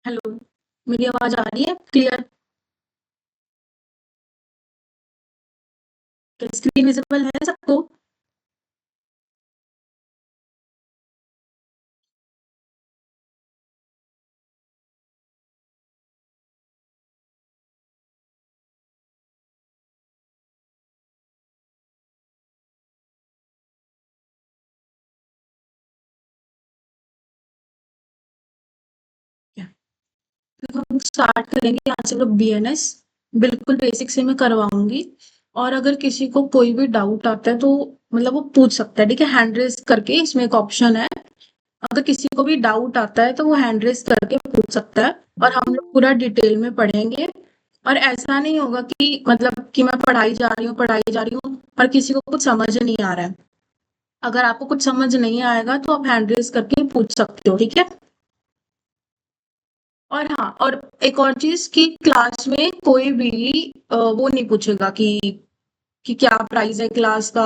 Hello, मेरी आवाज़ आ रही है क्लियर? क्या स्क्रीन विज़िबल है सबको? क्या? देखो हम स्टार्ट करेंगे यहाँ से हम लोग बीएनएस बिल्कुल बेसिक से मैं करवाऊँगी और अगर किसी को कोई भी डाउट आता है तो मतलब वो पूछ सकता है, ठीक है? हैंड रेज़ करके इसमें एक ऑप्शन है, अगर किसी को भी डाउट आता है तो वो हैंड रेज़ करके पूछ सकता है और हम लोग पूरा डिटेल में पढ़ेंगे और ऐसा नहीं होगा कि मतलब कि मैं पढ़ाई जा रही हूँ और किसी को कुछ समझ नहीं आ रहा है। अगर आपको कुछ समझ नहीं आएगा तो आप हैंड रेज़ करके पूछ सकते हो, ठीक है? और हाँ, और एक और चीज़ कि क्लास में कोई भी वो नहीं पूछेगा कि क्या प्राइस है क्लास का,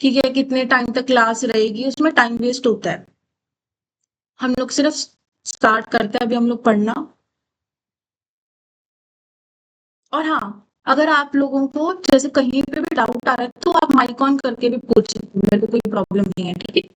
ठीक है, कितने टाइम तक क्लास रहेगी, उसमें टाइम वेस्ट होता है। हम लोग सिर्फ स्टार्ट करते हैं अभी हम लोग पढ़ना। और हाँ, अगर आप लोगों को जैसे कहीं पे भी डाउट आ रहा है तो आप माइक ऑन करके भी पूछ सकते हो, मेरे को कोई प्रॉब्लम नहीं है, ठीक है?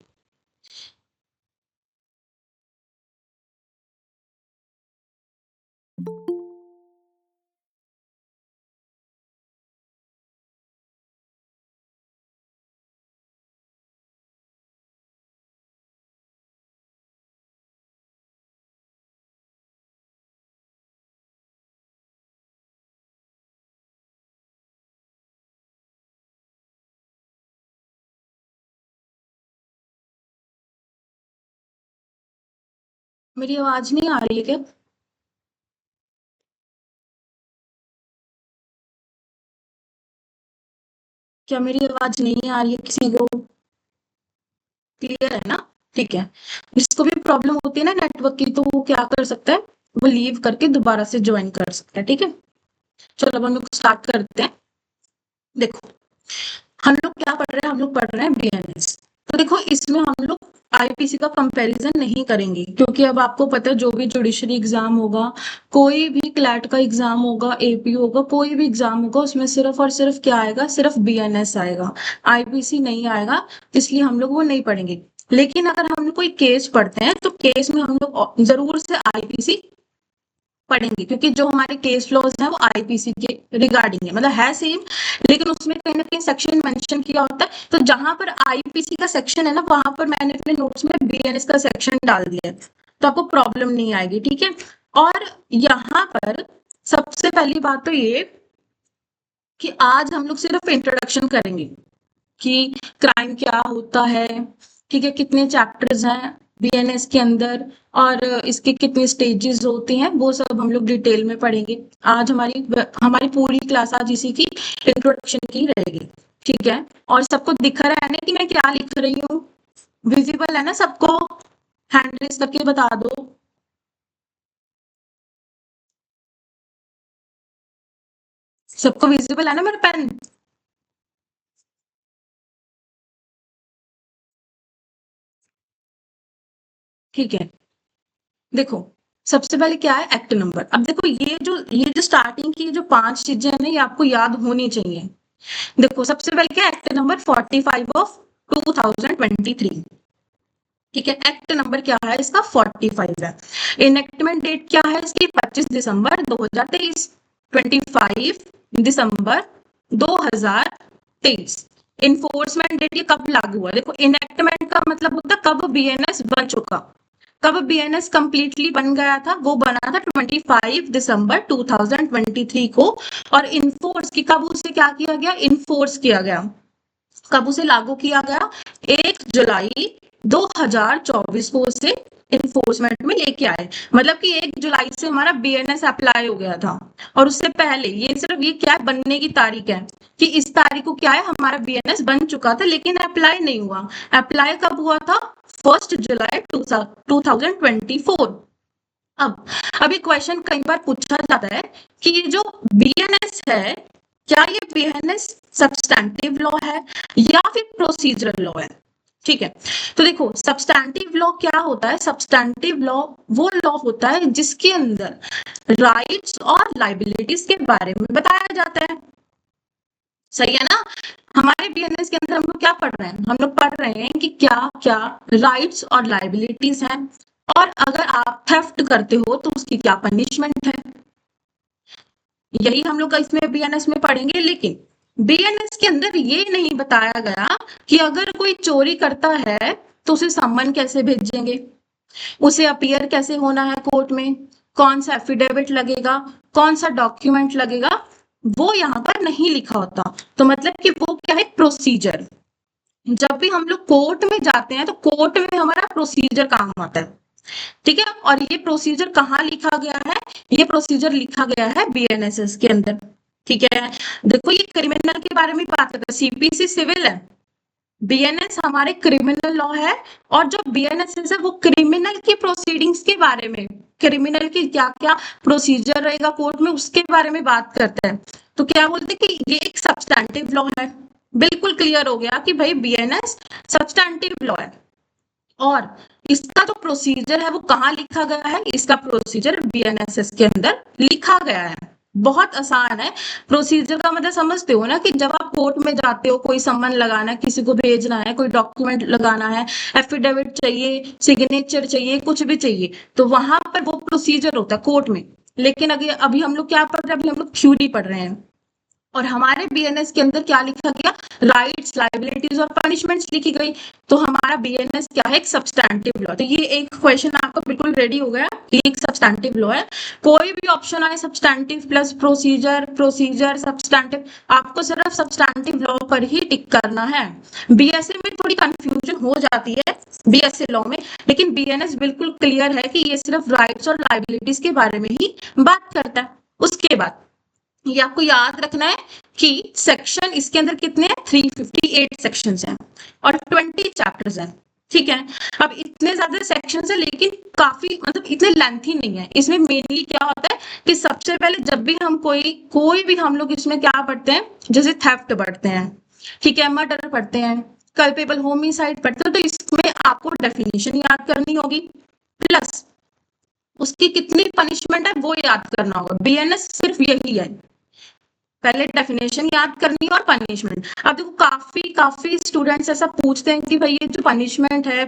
मेरी आवाज़ नहीं आ रही है क्या? क्या मेरी आवाज़ नहीं आ रही है किसी को? क्लियर है ना? ठीक है। जिसको भी प्रॉब्लम होती है ना नेटवर्क की तो वो क्या कर सकता है? वो लीव करके दोबारा से जॉइन कर सकता है, ठीक है? चलो अब हम लोग स्टार्ट करते हैं। देखो, हम लोग क्या पढ़ रहे हैं? हम लोग पढ़ रहे हैं बीएनएस। तो देखो इसमें हम लोग आईपीसी का कंपैरिजन नहीं करेंगे क्योंकि अब आपको पता है जो भी जुडिशरी एग्जाम होगा, कोई भी क्लैट का एग्जाम होगा, एपी होगा, कोई भी एग्जाम होगा उसमें सिर्फ और सिर्फ क्या आएगा? सिर्फ बीएनएस आएगा, आईपीसी नहीं आएगा, इसलिए हम लोग वो नहीं पढ़ेंगे। लेकिन अगर हम लोग कोई केस पढ़ते हैं तो केस में हम लोग जरूर से आईपीसी पढ़ेंगे क्योंकि जो हमारे केस लॉज हैं वो आईपीसी के रिगार्डिंग है, मतलब है सेम, लेकिन उसमें कहीं ना कहीं सेक्शन मेंशन किया होता है, तो जहां पर आईपीसी का सेक्शन है ना वहां पर मैंने अपने नोट्स में बीएनएस का सेक्शन डाल दिया है, तो आपको प्रॉब्लम नहीं आएगी, ठीक है? और यहाँ पर सबसे पहली बात तो ये कि आज हम लोग सिर्फ इंट्रोडक्शन करेंगे कि क्राइम क्या होता है, ठीक है, कितने चैप्टर्स हैं बीएनएस के अंदर और इसके कितने स्टेजेस होते हैं वो सब हम लोग डिटेल में पढ़ेंगे। आज हमारी पूरी क्लास आज इसी की इंट्रोडक्शन की रहेगी, ठीक है? और सबको दिख रहा है ना कि मैं क्या लिख रही हूँ? विजिबल है ना सबको? हैंड रेस करके बता दो। सबको विजिबल है ना मेरा पेन? ठीक है। देखो, सबसे पहले क्या है? Act number. अब देखो ये जो स्टार्टिंग की जो 5 चीज़ें हैं ना ये आपको याद होनी चाहिए। देखो सबसे पहले क्या? एक्ट नंबर 45 ऑफ 2023, ठीक है? एक्ट नंबर क्या है इसका? 45 है। इनेक्टमेंट डेट क्या है इसकी? 25 दिसंबर 2023। 25 दिसंबर 2023। इन्फोर्समेंट डेट ये कब लागू हुआ? देखो इनेक्टमेंट का मतलब होता है कब बीएनएस बन चुका, कब बीएनएस कंप्लीटली बन गया था? वो बना था 25 दिसंबर 2023 को। और इन्फोर्स की कब उसे क्या किया गया? इन्फोर्स किया गया। कब उसे लागू किया गया? 1 जुलाई 2024 को उसे इन्फोर्समेंट में लेके आए, मतलब कि 1 जुलाई से हमारा बीएनएस अप्लाई हो गया था। और उससे पहले ये सिर्फ ये क्या बनने की तारीख है कि इस तारीख को क्या है हमारा बीएनएस बन चुका था लेकिन अप्लाई नहीं हुआ। अप्लाई कब हुआ था? 1 जुलाई 2024। अब अभी क्वेश्चन कई बार पूछा जाता है कि ये जो बीएनएस है क्या ये बीएनएस सब्सटैंटिव लॉ है या फिर प्रोसीजरल लॉ है? ठीक है। तो देखो सब्सटैंटिव लॉ क्या होता है, सब्सटैंटिव लॉ वो लॉ होता है जिसके अंदर राइट्स और लाइबिलिटीज के बारे में बताया जाता है। सही है ना। हमारे बीएनएस के अंदर हम लोग क्या पढ़ रहे हैं, हम लोग पढ़ रहे हैं कि क्या क्या राइट्स और लाइबिलिटीज हैं, और अगर आप थेफ्ट करते हो तो उसकी क्या पनिशमेंट है, यही हम लोग इसमें बीएनएस में पढ़ेंगे। लेकिन बीएनएस के अंदर ये नहीं बताया गया कि अगर कोई चोरी करता है तो उसे सम्मन कैसे भेजेंगे, उसे अपीयर कैसे होना है कोर्ट में, कौन सा एफिडेविट लगेगा, कौन सा डॉक्यूमेंट लगेगा, वो यहाँ पर नहीं लिखा होता। तो मतलब कि वो क्या है, प्रोसीजर। जब भी हम लोग कोर्ट में जाते हैं तो कोर्ट में हमारा प्रोसीजर काम आता है। ठीक है, और ये प्रोसीजर कहाँ लिखा गया है, ये प्रोसीजर लिखा गया है बीएनएसएस के अंदर। ठीक है, देखो ये क्रिमिनल के बारे में बात करता है, सीपीसी सिविल है, बीएनएस हमारे क्रिमिनल लॉ है, और जो बीएनएसएस है वो क्रिमिनल की प्रोसीडिंग्स के बारे में, क्रिमिनल की क्या क्या प्रोसीजर रहेगा कोर्ट में उसके बारे में बात करता है। तो क्या बोलते हैं कि ये एक सब्सटैंटिव लॉ है। बिल्कुल क्लियर हो गया कि भाई बीएनएस सब्सटैंटिव लॉ है, और इसका जो प्रोसीजर है वो कहाँ लिखा गया है, इसका प्रोसीजर बीएनएसएस के अंदर लिखा गया है। बहुत आसान है। प्रोसीजर का मतलब समझते हो ना, कि जब आप कोर्ट में जाते हो, कोई सम्मन लगाना है, किसी को भेजना है, कोई डॉक्यूमेंट लगाना है, एफिडेविट चाहिए, सिग्नेचर चाहिए, कुछ भी चाहिए, तो वहां पर वो प्रोसीजर होता है कोर्ट में। लेकिन अभी हम लोग क्या पढ़ रहे हैं, अभी हम लोग थ्योरी पढ़ रहे हैं, और हमारे बीएनएस के अंदर क्या लिखा गया, राइट्स, लाइबिलिटीज और पनिशमेंट्स लिखी गई। तो हमारा बीएनएस क्या है, एक सब्सटैंटिव लॉ। तो ये एक क्वेश्चन आपका बिल्कुल रेडी हो गया, ये एक सब्सटैंटिव लॉ है। कोई भी ऑप्शन आए substantive plus procedure, procedure substantive, आपको सिर्फ सब्सटैंटिव लॉ पर ही टिक करना है। बीएसए में थोड़ी कंफ्यूजन हो जाती है बीएसए लॉ में, लेकिन बीएनएस बिल्कुल क्लियर है कि ये सिर्फ राइट्स और लाइबिलिटीज के बारे में ही बात करता है। उसके बाद ये आपको याद रखना है कि सेक्शन इसके अंदर कितने हैं, 358 सेक्शंस हैं और 20 चैप्टर्स हैं। ठीक है, अब इतने ज्यादा सेक्शंस हैं लेकिन काफी मतलब इतने लेंथी नहीं है। इसमें मेनली क्या होता है कि सबसे पहले जब भी हम कोई भी हम लोग इसमें क्या पढ़ते हैं, जैसे थेफ्ट पढ़ते हैं, ठीक है, मर्डर पढ़ते हैं, कल्पेबल होमिसाइड पढ़ते हैं, तो इसमें आपको डेफिनेशन याद करनी होगी, प्लस उसकी कितनी पनिशमेंट है वो याद करना होगा। बीएनएस सिर्फ यही है, पहले डेफिनेशन याद करनी और पनिशमेंट। अब देखो काफी स्टूडेंट्स ऐसा पूछते हैं कि भाई ये जो पनिशमेंट है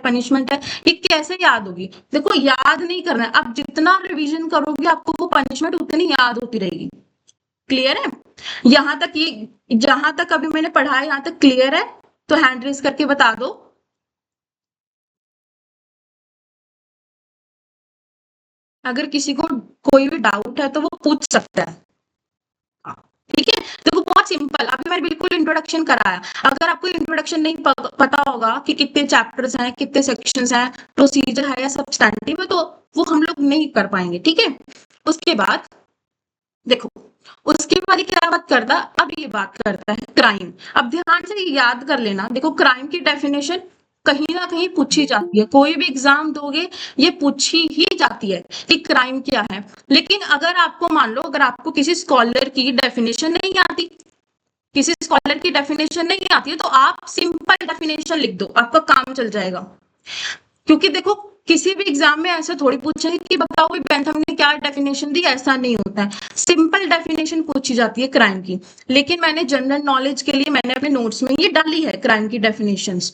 ये कैसे याद होगी। देखो याद नहीं करना है, आप जितना रिवीजन करोगे आपको वो पनिशमेंट उतनी याद होती रहेगी। क्लियर है, यहाँ तक ये जहां तक अभी मैंने पढ़ा है यहाँ तक क्लियर है, तो हैंड रेज करके बता दो। अगर किसी को कोई भी डाउट है तो वो पूछ सकता है। ठीक है, देखो बहुत सिंपल, अभी मैंने बिल्कुल इंट्रोडक्शन कराया। अगर आपको इंट्रोडक्शन नहीं पता होगा कि कितने चैप्टर्स हैं, कितने सेक्शंस हैं, प्रोसीजर है या सब्सटैंटिव है, तो वो हम लोग नहीं कर पाएंगे। ठीक है, उसके बाद देखो, उसके बाद क्या बात करता, अब ये बात करता है क्राइम। अब ध्यान से याद कर लेना, देखो क्राइम की डेफिनेशन कहीं ना कहीं पूछी जाती है, कोई भी एग्जाम दोगे ये पूछी ही जाती है कि क्राइम क्या है। लेकिन अगर आपको मान लो, अगर आपको किसी स्कॉलर की डेफिनेशन नहीं आती, किसी स्कॉलर की डेफिनेशन नहीं आती है, तो आप सिंपल डेफिनेशन लिख दो, आपका काम चल जाएगा। क्योंकि देखो किसी भी एग्जाम में ऐसा थोड़ी पूछेंगे कि बताओ भाई बेंथम ने क्या डेफिनेशन दी, ऐसा नहीं होता है। सिंपल डेफिनेशन पूछी जाती है क्राइम की, लेकिन मैंने जनरल नॉलेज के लिए मैंने अपने नोट्स में ये डाली है क्राइम की डेफिनेशंस।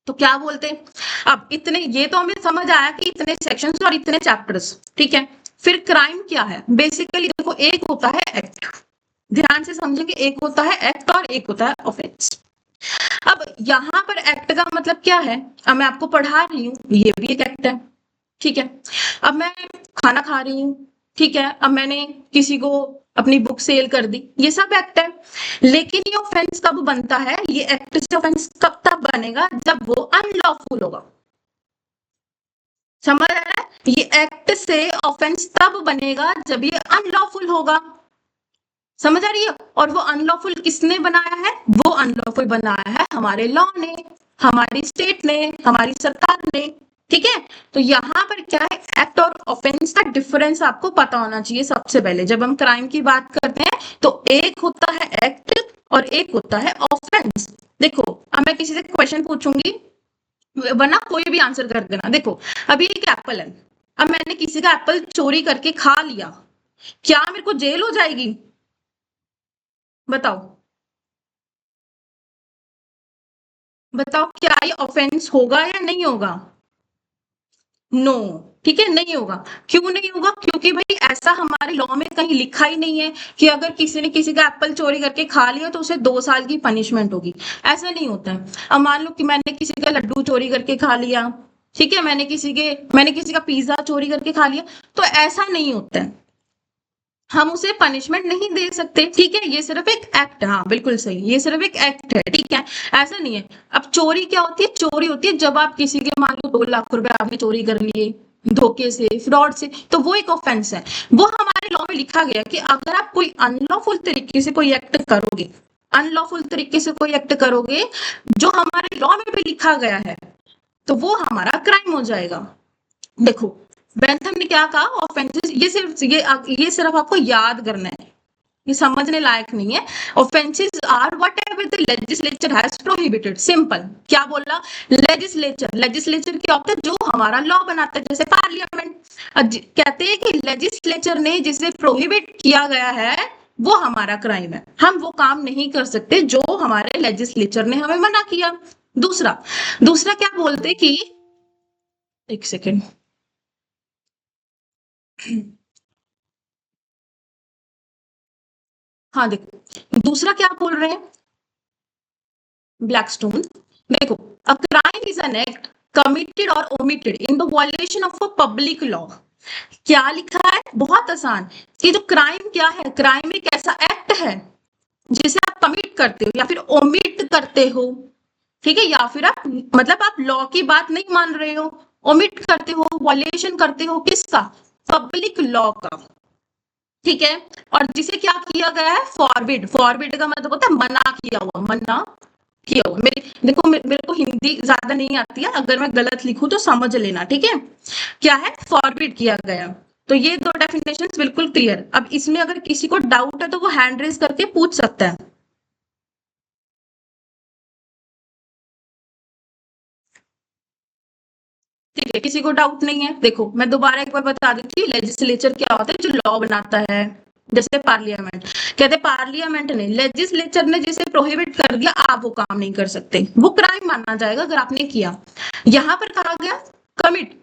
तो क्या बोलते हैं, अब इतने ये तो हमें समझ आया कि इतने सेक्शंस और इतने चैप्टर्स। ठीक है, फिर क्राइम क्या है, बेसिकली देखो एक होता है एक्ट, ध्यान से समझेंगे, एक होता है एक्ट और एक होता है ऑफेंस। अब यहाँ पर एक्ट का मतलब क्या है, अब मैं आपको पढ़ा रही हूँ, ये भी एक एक्ट है। ठीक है, अब मैं खाना खा रही हूँ, ठीक है, अब मैंने किसी को अपनी बुक सेल कर दी, ये सब एक्ट है। लेकिन ये ऑफेंस कब बनता है, ये एक्ट से ऑफेंस कब तक बनेगा, जब वो अनलॉफुल होगा। समझ आ रहा है, ये एक्ट से ऑफेंस तब बनेगा जब ये अनलॉफुल होगा। समझ आ रही है, और वो अनलॉफुल किसने बनाया है, वो अनलॉफुल बनाया है हमारे लॉ ने, हमारी स्टेट ने, हमारी सरकार ने। ठीक है, तो यहाँ पर क्या है, एक्ट और ऑफेंस का डिफरेंस आपको पता होना चाहिए सबसे पहले। जब हम क्राइम की बात करते हैं तो एक होता है एक्ट और एक होता है ऑफेंस। देखो अब मैं किसी से क्वेश्चन पूछूंगी, वरना कोई भी आंसर कर देना। देखो अभी एक एप्पल है, अब मैंने किसी का एप्पल चोरी करके खा लिया, क्या मेरे को जेल हो जाएगी? बताओ, बताओ क्या ये ऑफेंस होगा या नहीं होगा? नो, ठीक है, नहीं होगा। क्यों नहीं होगा? क्योंकि भाई ऐसा हमारे लॉ में कहीं लिखा ही नहीं है कि अगर किसी ने किसी का एप्पल चोरी करके खा लिया तो उसे 2 साल की पनिशमेंट होगी। ऐसा नहीं होता है। अब मान लो कि मैंने किसी का लड्डू चोरी करके खा लिया, ठीक है, मैंने किसी का पिज्जा चोरी करके खा लिया, तो ऐसा नहीं होता है। हम उसे पनिशमेंट नहीं दे सकते, ठीक है, ये सिर्फ एक एक्ट है। हाँ बिल्कुल सही, ये सिर्फ एक एक्ट है, ठीक है, ऐसा नहीं है। अब चोरी क्या होती है? चोरी होती है जब आप किसी के, मान लो 2 लाख रुपए आपने चोरी कर लिए धोखे से, फ्रॉड से, तो वो एक ऑफेंस है। वो हमारे लॉ में लिखा गया कि अगर आप कोई अनलॉफुल तरीके से कोई एक्ट करोगे, अनलॉफुल तरीके से कोई एक्ट करोगे जो हमारे लॉ में भी लिखा गया है, तो वो हमारा क्राइम हो जाएगा। देखो बेंथम ने क्या कहा, ऑफेंसेस, ये सिर्फ आपको याद करना है, ये समझने लायक नहीं है। Offences are whatever the legislature has prohibited, simple. क्या बोला? लेजिस्लेचर, लेजिस्लेचर क्या होता है? जो हमारा लॉ बनाता है, जैसे पार्लियामेंट। कहते हैं कि लेजिस्लेचर ने जिसे प्रोहिबिट किया गया है वो हमारा क्राइम है, हम वो काम नहीं कर सकते जो हमारे लेजिस्लेचर ने हमें मना किया। दूसरा, दूसरा क्या बोलते कि, एक सेकेंड, हाँ देखो दूसरा क्या बोल रहे हैं ब्लैकस्टोन, देखो, a crime is an act committed और omitted in the violation of a public law. क्या लिखा है? बहुत आसान, कि जो क्राइम क्या है, क्राइम एक ऐसा एक्ट है जिसे आप कमिट करते हो या फिर ओमिट करते हो, ठीक है, या फिर आप, मतलब आप लॉ की बात नहीं मान रहे हो, ओमिट करते हो, वायलेशन करते हो, किसका? पब्लिक लॉ का, ठीक है। और जिसे क्या किया गया है? फॉरबिड, फॉरबिड का मतलब होता है मना किया हुआ, मना किया हुआ। देखो मेरे को हिंदी ज्यादा नहीं आती है, अगर मैं गलत लिखूं तो समझ लेना, ठीक है। क्या है? फॉरबिड किया गया। तो ये दो डेफिनेशंस बिल्कुल क्लियर। अब इसमें अगर किसी को डाउट है तो वो हैंड रेज करके पूछ सकता है। ठीक है, किसी को डाउट नहीं है? देखो मैं दोबारा एक बार बता देती हूँ, लेजिस्लेचर क्या होता है? जो लॉ बनाता है, जैसे पार्लियामेंट, कहते पार्लियामेंट ने, लेजिस्लेचर ने जिसे प्रोहिबिट कर दिया, आप वो काम नहीं कर सकते, वो क्राइम माना जाएगा अगर आपने किया। यहाँ पर कहा गया कमिट,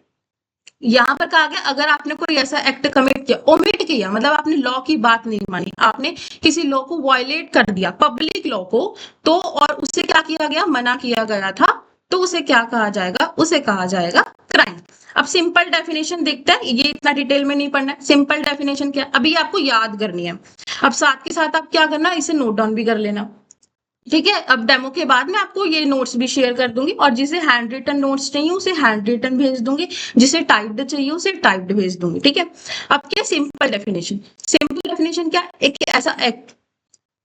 यहाँ पर कहा गया अगर आपने कोई ऐसा एक्ट कमिट किया, ओमिट किया, मतलब आपने लॉ की बात नहीं मानी, आपने किसी लॉ को वायलेट कर दिया, पब्लिक लॉ को, तो और उससे क्या किया गया? मना किया गया था, तो उसे क्या कहा जाएगा? उसे कहा जाएगा क्राइम। अब सिंपल डेफिनेशन देखते हैं, ये इतना डिटेल में नहीं पढ़ना है। सिंपल डेफिनेशन क्या, अभी आपको याद करनी है। अब साथ के साथ आप क्या करना, इसे नोट डाउन भी कर लेना, ठीक है। अब डेमो के बाद मैं आपको ये नोट्स भी शेयर कर दूंगी, और जिसे हैंड रिटन नोट्स चाहिए उसे हैंड रिटन भेज दूंगी, जिसे टाइप्ड चाहिए उसे टाइप्ड भेज दूंगी, ठीक है। अब क्या सिंपल डेफिनेशन, सिंपल डेफिनेशन क्या? एक ऐसा एक्ट,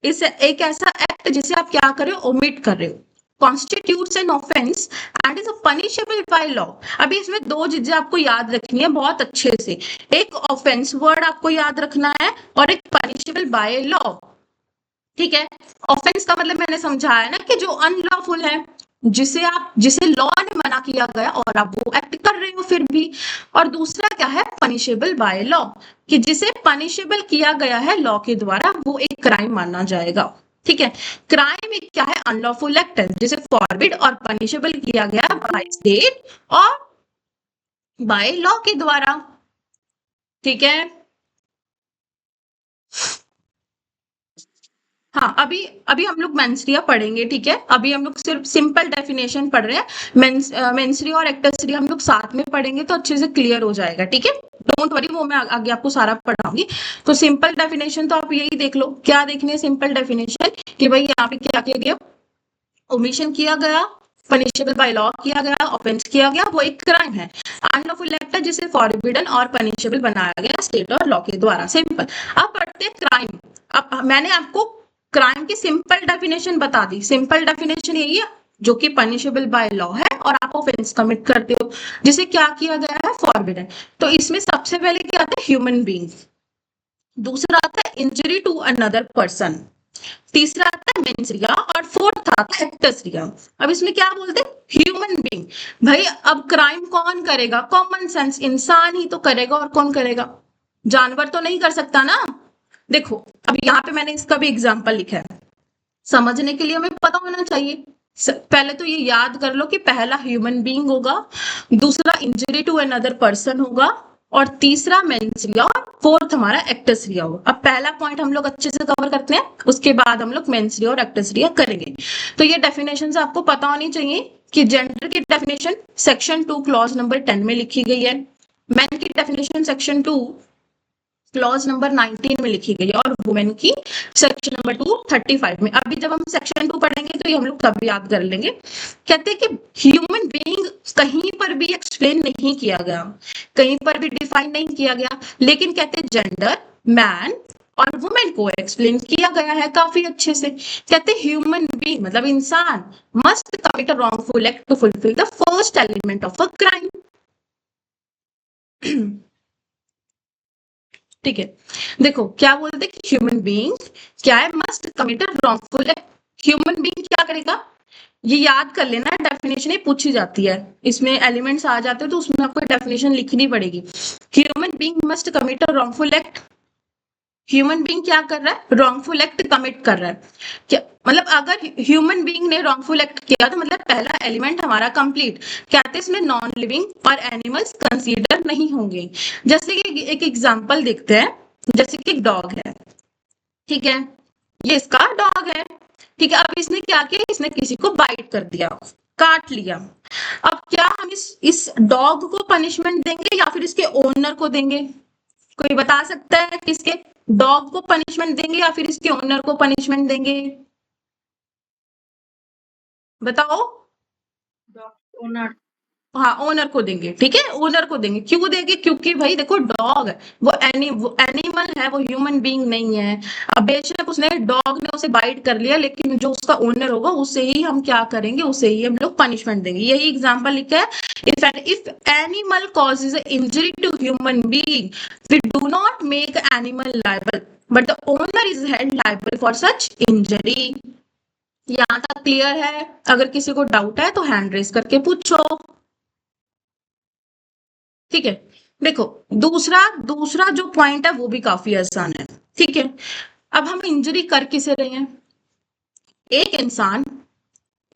इस एक ऐसा एक्ट जिसे आप क्या कर रहे हो? ओमिट कर रहे हो, constitutes an offence and is punishable by law. अभी इसमें दो चीजें आपको याद रखनी है बहुत अच्छे से, एक ऑफेंस वर्ड आपको याद रखना है और एक पनिशेबल बाय लॉ, ठीक है। ऑफेंस का मतलब मैंने समझाया ना कि जो अनलॉफुल है, जिसे लॉ ने मना किया गया और आप वो एक्ट कर रहे हो फिर भी। और दूसरा क्या है? पनिशेबल बाय लॉ, कि जिसे पनिशेबल किया गया है लॉ के द्वारा, वो एक क्राइम माना जाएगा, ठीक है। क्राइम एक क्या है? अनलॉफुल एक्ट है जिसे फॉरबिड और पनिशेबल किया गया बाय स्टेट और बाय लॉ के द्वारा, ठीक है। हाँ, अभी अभी हम लोग मेंस्ट्रिया पढ़ेंगे, ठीक है। अभी हम लोग सिर्फ सिंपल डेफिनेशन पढ़ रहे हैं, मेंस्ट्रिया और एक्टस्ट्रिया हम लोग साथ में पढ़ेंगे तो अच्छे से क्लियर हो जाएगा, ठीक है। डोंट वरी, वो मैं आगे आपको सारा पढ़ाऊंगी। तो सिंपल डेफिनेशन तो आप यही देख लो, क्या देखनी है सिंपल डेफिनेशन, कि भाई यहाँ पे क्या किया गया? ओमिशन किया गया, पनिशेबल बाय लॉ किया गया, ऑफेंस किया गया, वो एक क्राइम है। अनलॉफुल एक्ट है जिसे फॉरबिडन और पनिशेबल बनाया गया स्टेट और लॉ के द्वारा, सिंपल। अब पढ़ते हैं क्राइम। अब मैंने आपको क्राइम की सिंपल डेफिनेशन बता दी, सिंपल डेफिनेशन यही है, जो कि पनिशेबल बाय लॉ है और आप ऑफेंस कमिट करते हो, जिसे क्या किया गया है? फॉरबिडन। तो इसमें सबसे पहले क्या आता है? Human being. दूसरा आता है इंजरी टू अनदर पर्सन, तीसरा आता है मेंसरिया और फोर्थ आता है हेक्टसरिया। अब इसमें क्या बोलते हैं, ह्यूमन बीइंग। भाई अब क्राइम कौन करेगा, कॉमन सेंस, इंसान ही तो करेगा, और कौन करेगा, जानवर तो नहीं कर सकता ना। देखो अब यहाँ पे मैंने इसका भी एग्जाम्पल लिखा है, समझने के लिए हमें पता होना चाहिए। पहले तो ये याद कर लो कि पहला ह्यूमन बीइंग होगा, दूसरा इंजरी टू अनदर पर्सन होगा, और तीसरा मेंसरिया, और फोर्थ हमारा एक्टसरिया होगा। अब पहला पॉइंट हम लोग अच्छे से कवर करते हैं, उसके बाद हम लोग मेंसरिया और एक्टसरिया करेंगे। तो ये डेफिनेशन आपको पता होनी चाहिए कि जेंडर की डेफिनेशन सेक्शन 2 क्लॉज नंबर 10 में लिखी गई है, मैन की डेफिनेशन सेक्शन 2 क्लॉज नंबर 19 में लिखी गई है, और वुमेन की सेक्शन नंबर 235 में। अभी जब हम सेक्शन 2 पढ़ेंगे तो ये हम लोग तब याद कर लेंगे। कहते हैं कि ह्यूमन बीइंग कहीं पर भी एक्सप्लेन नहीं किया गया, कहीं पर भी डिफाइन नहीं किया गया, लेकिन कहते हैं जेंडर, मैन और वुमेन को एक्सप्लेन किया गया है काफी अच्छे से। कहते हैं ह्यूमन बीइंग मतलब इंसान must commit a wrongful act to fulfil the first element of a crime. ठीक है, देखो क्या बोलते हैं कि ह्यूमन बीइंग क्या है, must commit a wrongful act. Human being क्या करेगा, ये याद कर लेना, डेफिनेशन ही पूछी जाती है, इसमें एलिमेंट्स आ जाते हैं तो उसमें आपको डेफिनेशन लिखनी पड़ेगी। Human being must commit a wrongful act. Human being क्या कर रहा है, रॉन्गफुल एक्ट कमिट कर रहा है। क्या मतलब, अगर ह्यूमन बीइंग ने रॉन्गफुल एक्ट किया तो मतलब पहला एलिमेंट हमारा कंप्लीट। कहते हैं इसमें नॉन लिविंग और एनिमल्स कंसीडर नहीं होंगे। जैसे कि एक एग्जांपल देखते हैं, जैसे कि एक डॉग है, ठीक है, ये इसका डॉग है, ठीक है। अब इसने क्या किया, इसने किसी को बाइट कर दिया, काट लिया। अब क्या हम इस डॉग को पनिशमेंट देंगे या फिर इसके ओनर को देंगे, कोई बता सकता है कि इसके डॉग को पनिशमेंट देंगे या फिर इसके ओनर को पनिशमेंट देंगे, बताओ। ओनर, हाँ ओनर को देंगे, ठीक है, ओनर को देंगे। क्यों देंगे, क्योंकि भाई देखो डॉग है, वो एनिमल है, वो ह्यूमन बीइंग नहीं है। अब बेशक उसने, डॉग ने उसे बाइट कर लिया, लेकिन जो उसका ओनर होगा उसे ही हम क्या करेंगे, उसे ही हम लोग पनिशमेंट देंगे। यही एग्जांपल लिखा है, if animal causes injury to human being we do not make animal liable but the owner is held liable for such injury. यहाँ तक क्लियर है? अगर किसी को डाउट है तो हैंड रेस करके पूछो। ठीक है, देखो दूसरा दूसरा जो पॉइंट है वो भी काफी आसान है, ठीक है। अब हम इंजरी कर किसे रहे हैं, एक इंसान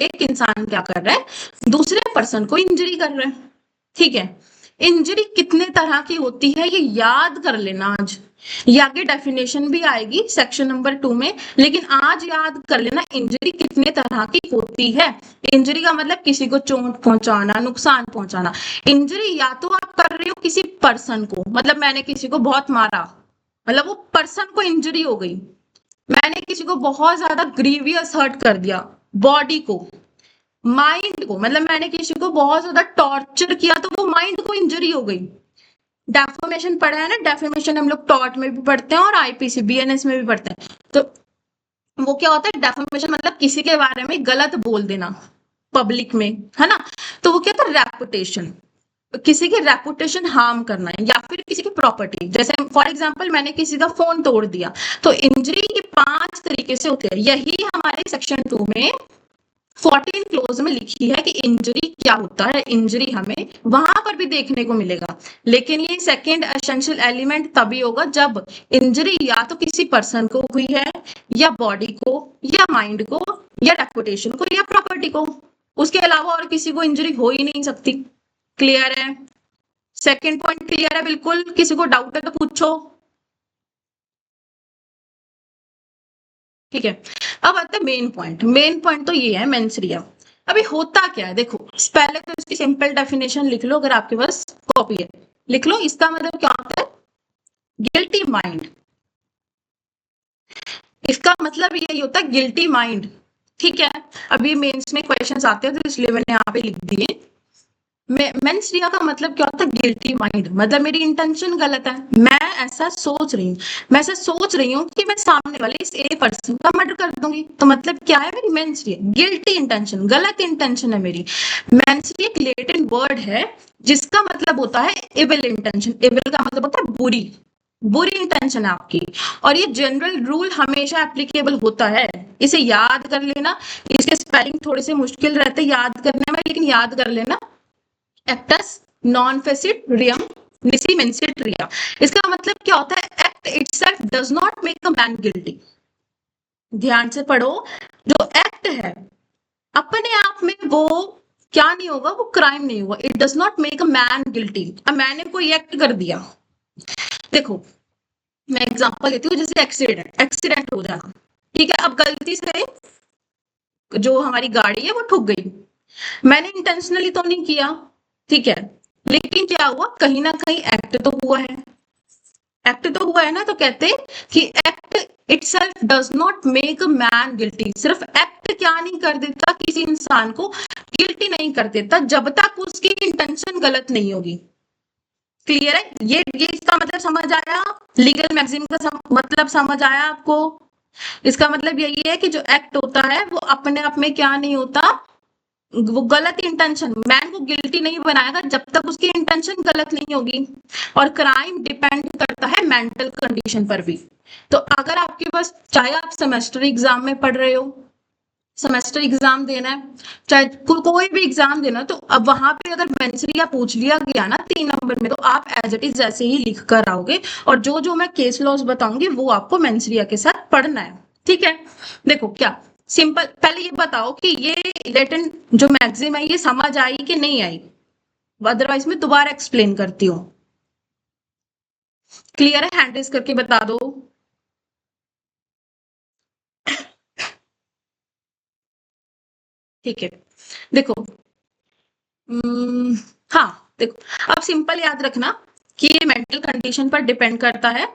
एक इंसान क्या कर रहा है, दूसरे पर्सन को इंजरी कर रहा है, ठीक है। इंजरी कितने तरह की होती है ये याद कर लेना आज, ये आगे डेफिनेशन भी आएगी सेक्शन नंबर 2 में, लेकिन आज याद कर लेना इंजरी कितने तरह की होती है। इंजरी का मतलब किसी को चोट पहुंचाना, नुकसान पहुंचाना। इंजरी या तो आप कर रहे हो किसी पर्सन को, मतलब मैंने किसी को बहुत मारा, मतलब वो पर्सन को इंजरी हो गई। मैंने किसी को बहुत ज्यादा ग्रीवियस हर्ट कर दिया, बॉडी को। माइंड को, मतलब मैंने किसी को बहुत ज्यादा टॉर्चर किया तो वो माइंड को इंजरी हो गई। डेफर्मेशन पढ़ा है ना, डेफर्मेशन हम लोग टॉर्ट में भी पढ़ते हैं और आईपीसी बीएनएस में भी पढ़ते हैं। तो वो क्या होता है, डेफर्मेशन मतलब किसी के बारे में गलत बोल देना पब्लिक में, है ना। तो वो क्या था, रेपुटेशन, किसी की रेपुटेशन हार्म करना है, या फिर किसी की प्रॉपर्टी। जैसे फॉर एग्जांपल मैंने किसी का फोन तोड़ दिया, तो इंजरी के 5 तरीके से होते हैं। यही हमारे सेक्शन 2 में 14 क्लोज में लिखी है कि इंजरी क्या होता है, इंजरी हमें वहां पर भी देखने को मिलेगा। लेकिन ये सेकेंड एसेंशियल एलिमेंट तभी होगा जब इंजरी या तो किसी पर्सन को हुई है, या बॉडी को, या माइंड को, या रेपुटेशन को, या प्रॉपर्टी को। उसके अलावा और किसी को इंजरी हो ही नहीं सकती। क्लियर है? सेकेंड पॉइंट क्लियर है बिल्कुल? किसी को डाउट है तो पूछो। ठीक है, अब आता है मेन पॉइंट। मेन पॉइंट तो ये है मेंसरिया। अभी होता क्या है, देखो पहले तो इसकी सिंपल डेफिनेशन लिख लो, अगर आपके पास कॉपी है लिख लो। इसका मतलब क्या होता है, गिल्टी माइंड। इसका मतलब यही होता है, गिल्टी माइंड। ठीक है, अभी मेंस में क्वेश्चंस आते हैं तो इसलिए मैंने यहाँ पे लिख दिए। मेंसरिया का मतलब क्या होता है, गिल्टी माइंड, मतलब मेरी इंटेंशन गलत है, मैं ऐसा सोच रही हूँ, मैं ऐसा सोच रही हूँ कि मैं सामने वाले इस ए पर्सन का मर्डर कर दूंगी। तो मतलब क्या है, मेरी मेंसरिया गिल्टी इंटेंशन, गलत इंटेंशन है मेरी। मेंसरिया एक लैटिन वर्ड है जिसका मतलब होता है इविल इंटेंशन। इविल का मतलब होता है बुरी, बुरी इंटेंशन है आपकी। और ये जनरल रूल हमेशा एप्लीकेबल होता है, इसे याद कर लेना। इसके स्पेलिंग थोड़े से मुश्किल रहते याद करने में, लेकिन याद कर लेना। एक्टस नॉन फेसिट रियम निसी मेंसिट रिया। इसका मतलब क्या होता है? Act itself does not make a man guilty. ध्यान से पढ़ो। जो एक्ट है अपने आप में वो क्या नहीं होगा, वो क्राइम नहीं होगा। It does not make a man guilty. अब मैंने कोई एक्ट कर दिया, देखो मैं एग्जांपल देती हूँ, जैसे एक्सीडेंट, एक्सीडेंट हो जाना, ठीक है। अब गलती से जो हमारी गाड़ी है वो ठुक गई, मैंने इंटेंशनली तो नहीं किया, ठीक है, लेकिन क्या हुआ, कहीं ना कहीं एक्ट तो हुआ है। एक्ट तो हुआ है ना, तो कहते हैं कि act itself does not make a man guilty. सिर्फ एक्ट क्या नहीं कर देता, किसी इंसान को गिल्टी नहीं कर देता जब तक उसकी इंटेंशन गलत नहीं होगी। क्लियर है? ये इसका मतलब समझ आया? लीगल मैक्सिम का मतलब समझ आया आपको? इसका मतलब यही है कि जो एक्ट होता है वो अपने आप में क्या नहीं होता, वो गलत इंटेंशन मैन को गिल्टी नहीं बनाएगा जब तक उसकी इंटेंशन गलत नहीं होगी। और क्राइम डिपेंड करता है मेंटल कंडीशन पर भी। तो अगर आपके पास, चाहे आप सेमेस्टर एग्जाम में पढ़ रहे हो, सेमेस्टर एग्जाम देना है, चाहे कोई भी एग्जाम देना, तो अब वहां पे अगर मेंसरिया पूछ लिया गया ना 3 नंबर में, तो आप एज इट इज जैसे ही लिख कर आओगे, और जो जो मैं केस लॉज बताऊंगी वो आपको मेंसरिया के साथ पढ़ना है, ठीक है। देखो क्या सिंपल, पहले ये बताओ कि ये लेटिन जो मैक्सिम है ये समझ आई कि नहीं आई? अदरवाइज मैं दोबारा एक्सप्लेन करती हूँ। क्लियर है? हैंड रेज करके बता दो। ठीक है, देखो हाँ देखो, अब सिंपल याद रखना कि ये मेंटल कंडीशन पर डिपेंड करता है,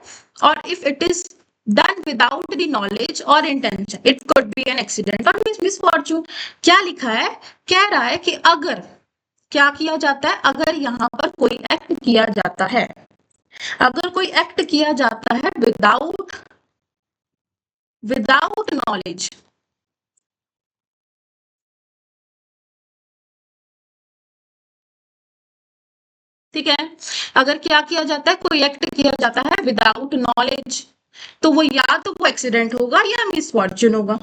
और if it is done without the knowledge और intention it could be an accident और मिसफॉर्चून। क्या लिखा है? कह रहा है कि अगर क्या किया जाता है, अगर यहाँ पर कोई एक्ट किया जाता है, अगर कोई एक्ट किया जाता है विदाउट विदाउट नॉलेज, ठीक है, अगर क्या किया जाता है, कोई एक्ट किया जाता है विदाउट नॉलेज, तो वो या तो वो एक्सीडेंट होगा या मिसफॉर्चून होगा,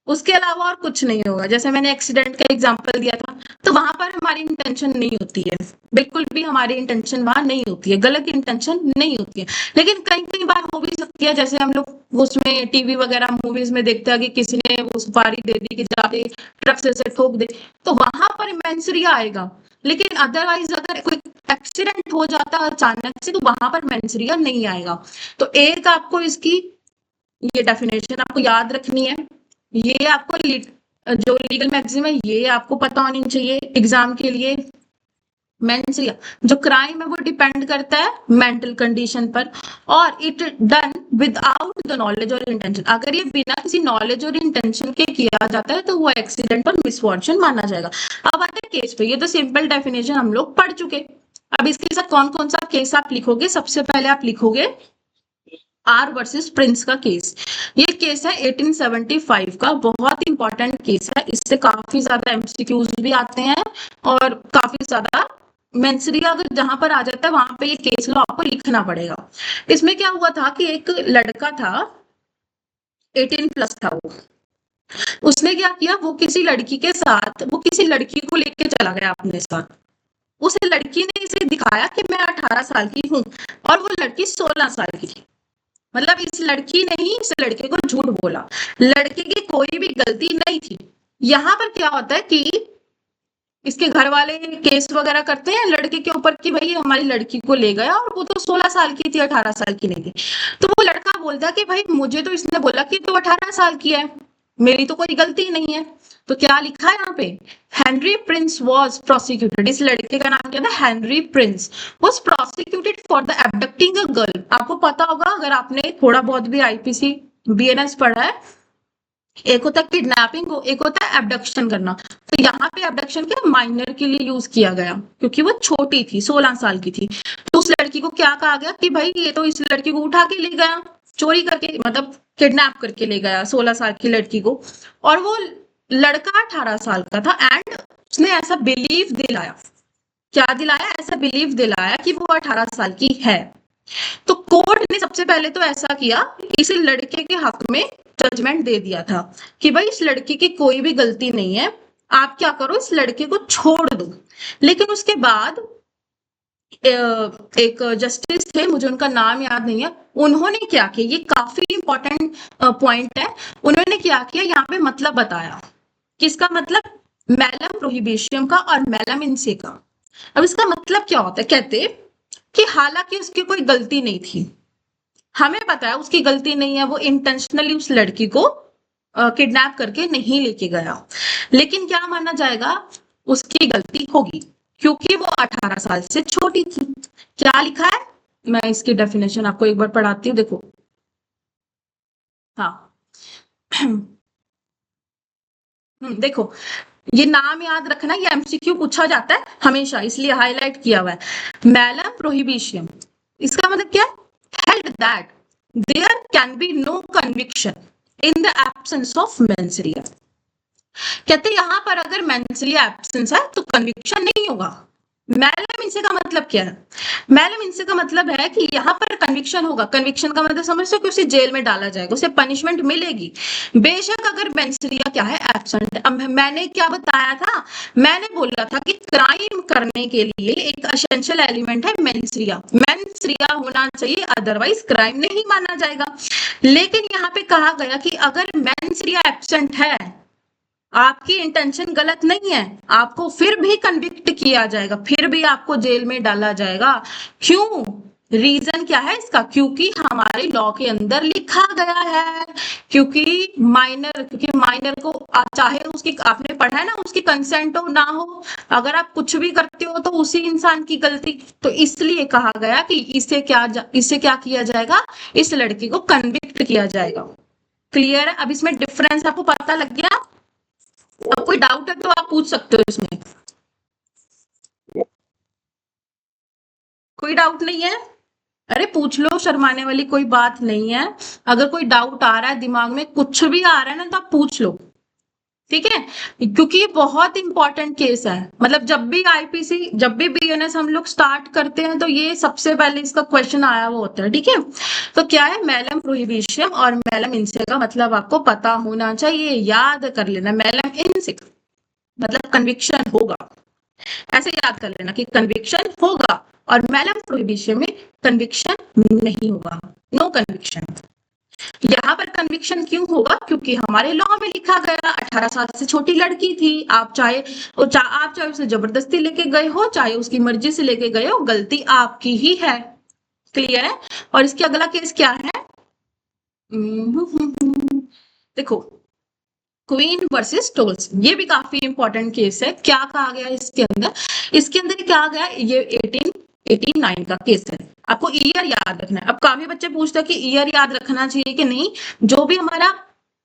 उसके अलावा और कुछ नहीं होगा। जैसे मैंने एक्सीडेंट का एग्जांपल दिया था, तो वहां पर हमारी इंटेंशन नहीं होती है, बिल्कुल भी हमारी इंटेंशन वहां नहीं होती है, गलत इंटेंशन नहीं होती है। लेकिन कई कई बार हो भी सकती है, जैसे हम लोग उसमें टीवी वगैरह मूवीज में देखते हैं कि किसी ने वो सुपारी दे दी कि जाके ट्रक से ठोक दे, तो वहां पर मेंसरिया आएगा। लेकिन अदरवाइज अगर कोई एक्सीडेंट हो जाता है अचानक से, तो वहां पर मेंसरिया नहीं आएगा। तो एक आपको इसकी ये डेफिनेशन आपको याद रखनी है, ये आपको जो लीगल मैक्सिम है ये आपको पता होनी चाहिए एग्जाम के लिए। मेंसरिया जो क्राइम है वो डिपेंड करता है मेंटल कंडीशन पर, और it done without the knowledge और इंटेंशन। अगर ये बिना किसी नॉलेज और इंटेंशन के किया जाता है तो वो एक्सीडेंट और मिसफॉर्चून माना जाएगा। अब आते हैं केस पे, ये तो सिंपल डेफिनेशन हम लोग पढ़ चुके। अब इसके साथ कौन कौन सा केस आप लिखोगे? सबसे पहले आप लिखोगे आर वर्सेस प्रिंस का केस। ये केस है 1875 का, बहुत इंपॉर्टेंट केस है, इससे काफी ज्यादा एमसीक्यूज भी आते हैं, और काफी ज्यादा मेंसरिया अगर जहां पर आ जाता है वहां पे ये केस लॉ आपको लिखना पड़ेगा। इसमें क्या हुआ था कि एक लड़का था, 18+ था वो, उसने क्या किया, वो किसी लड़की के साथ, वो किसी लड़की को लेके चला गया अपने साथ। उस लड़की ने इसे दिखाया कि मैं 18 साल की हूँ, और वो लड़की 16 साल की थी। मतलब इस लड़की ने ही इस लड़के को झूठ बोला, लड़के की कोई भी गलती नहीं थी। यहाँ पर क्या होता है कि इसके घर वाले केस वगैरह करते हैं लड़के के ऊपर कि भाई हमारी लड़की को ले गया, और वो तो 16 साल की थी, 18 साल की नहीं थी। तो वो लड़का बोलता है कि भाई मुझे तो इसने बोला कि तू 18 साल की है, मेरी तो कोई गलती नहीं है। तो क्या लिखा है यहाँ पे? हेनरी प्रिंस वॉज प्रोसिक्यूटेड, इस लड़के का नाम क्या था? Henry Prince was prosecuted for the abducting a girl. आपको पता होगा अगर आपने थोड़ा बहुत भी आईपीसी बीएनएस पढ़ा है, एक होता है किडनैपिंग, एक होता है एबडक्शन करना। तो यहाँ पे एबडक्शन क्या माइनर के लिए यूज किया गया, क्योंकि वो छोटी थी, 16 साल की थी। तो उस लड़की को क्या कहा गया कि भाई ये तो इस लड़की को उठा के ले गया, चोरी करके, मतलब किडनैप करके ले गया 16 साल की लड़की को, और वो लड़का 18 साल का था। एंड उसने ऐसा बिलीव दिलाया, क्या दिलाया? ऐसा बिलीव दिलाया कि वो 18 साल की है। तो कोर्ट ने सबसे पहले तो ऐसा किया, इस लड़के के हक में जजमेंट दे दिया था कि भाई इस लड़के की कोई भी गलती नहीं है, आप क्या करो इस लड़के को छोड़ दो। लेकिन उसके बाद एक जस्टिस थे, मुझे उनका नाम याद नहीं है, उन्होंने क्या किया, ये काफी इंपॉर्टेंट पॉइंट है, उन्होंने क्या किया यहाँ पे मतलब बताया। किसका मतलब? मैलम प्रोहिबिशियम का और मैलम इनसे का। अब इसका मतलब क्या होता है? कहते कि हालांकि उसकी कोई गलती नहीं थी, हमें पता है उसकी गलती नहीं है, वो इंटेंशनली उस लड़की को किडनैप करके नहीं लेके गया, लेकिन क्या माना जाएगा? उसकी गलती होगी क्योंकि वो 18 साल से छोटी थी। क्या लिखा है? मैं इसकी डेफिनेशन आपको एक बार पढ़ाती हूँ, देखो। हाँ देखो, ये नाम याद रखना, ये एमसीक्यू पूछा जाता है हमेशा, इसलिए हाईलाइट किया हुआ है। मैलम प्रोहिबिशियम, इसका मतलब क्या? Held that there can be no conviction in the absence of mens rea. कहते यहां पर अगर मेंसरिया एब्सेंस है तो कन्विक्शन नहीं होगा। मैलम इनसे का मतलब क्या है? मैलम इनसे का मतलब है कि यहाँ पर कन्विक्शन होगा। कन्विक्शन का मतलब समझ सकते हो कि उसे जेल में डाला जाएगा, उसे पनिशमेंट मिलेगी, बेशक अगर मेंसरिया क्या है? एब्सेंट। अब मैंने क्या बताया था? मैंने बोला था कि क्राइम करने के लिए एक एसेंशियल एलिमेंट है मेंसरिया, मेंसरिया होना चाहिए, अदरवाइज क्राइम नहीं माना जाएगा। लेकिन यहाँ पे कहा गया कि अगर मेंसरिया एब्सेंट है, आपकी इंटेंशन गलत नहीं है, आपको फिर भी कन्विक्ट किया जाएगा, फिर भी आपको जेल में डाला जाएगा। क्यों? रीजन क्या है इसका? क्योंकि हमारे लॉ के अंदर लिखा गया है, क्योंकि माइनर को चाहे उसकी, आपने पढ़ा है ना, उसकी कंसेंट हो ना हो, अगर आप कुछ भी करते हो तो उसी इंसान की गलती, तो इसलिए कहा गया कि इसे क्या किया जाएगा? इस लड़की को कन्विक्ट किया जाएगा। क्लियर है? अब इसमें डिफरेंस आपको पता लग गया? अब कोई डाउट है तो आप पूछ सकते हो इसमें। कोई डाउट नहीं है? अरे पूछ लो, शर्माने वाली कोई बात नहीं है। अगर कोई डाउट आ रहा है दिमाग में, कुछ भी आ रहा है ना, तो आप पूछ लो, ठीक है? क्योंकि ये बहुत इंपॉर्टेंट केस है। मतलब जब भी आईपीसी, जब भी बीएनएस हम लोग स्टार्ट करते हैं तो ये सबसे पहले इसका क्वेश्चन आया हुआ होता है, ठीक है? तो क्या है? मैलम प्रोहिबिशियम और मैलम इनसे का मतलब आपको पता होना चाहिए, याद कर लेना। मैलम इनसे मतलब कन्विक्शन होगा, ऐसे याद कर लेना कि कन्विक्शन होगा, और मैलम प्रोहिबिशन में कन्विक्शन नहीं होगा, नो कन्विक्शन। यहाँ पर कन्विक्शन क्यों होगा? क्योंकि हमारे लॉ में लिखा गया 18 साल से छोटी लड़की थी, आप चाहे उसे जबरदस्ती लेके गए हो, चाहे उसकी मर्जी से लेके गए हो, गलती आपकी ही है। क्लियर है? और इसके अगला केस क्या है? देखो, क्वीन वर्सेस टोल्स, ये भी काफी इंपॉर्टेंट केस है। क्या कहा गया इसके अंदर? इसके अंदर क्या गया? ये 1889 का केस है। आपको ईयर याद रखना है। अब काफी बच्चे पूछते हैं कि ईयर याद रखना चाहिए कि नहीं। जो भी हमारा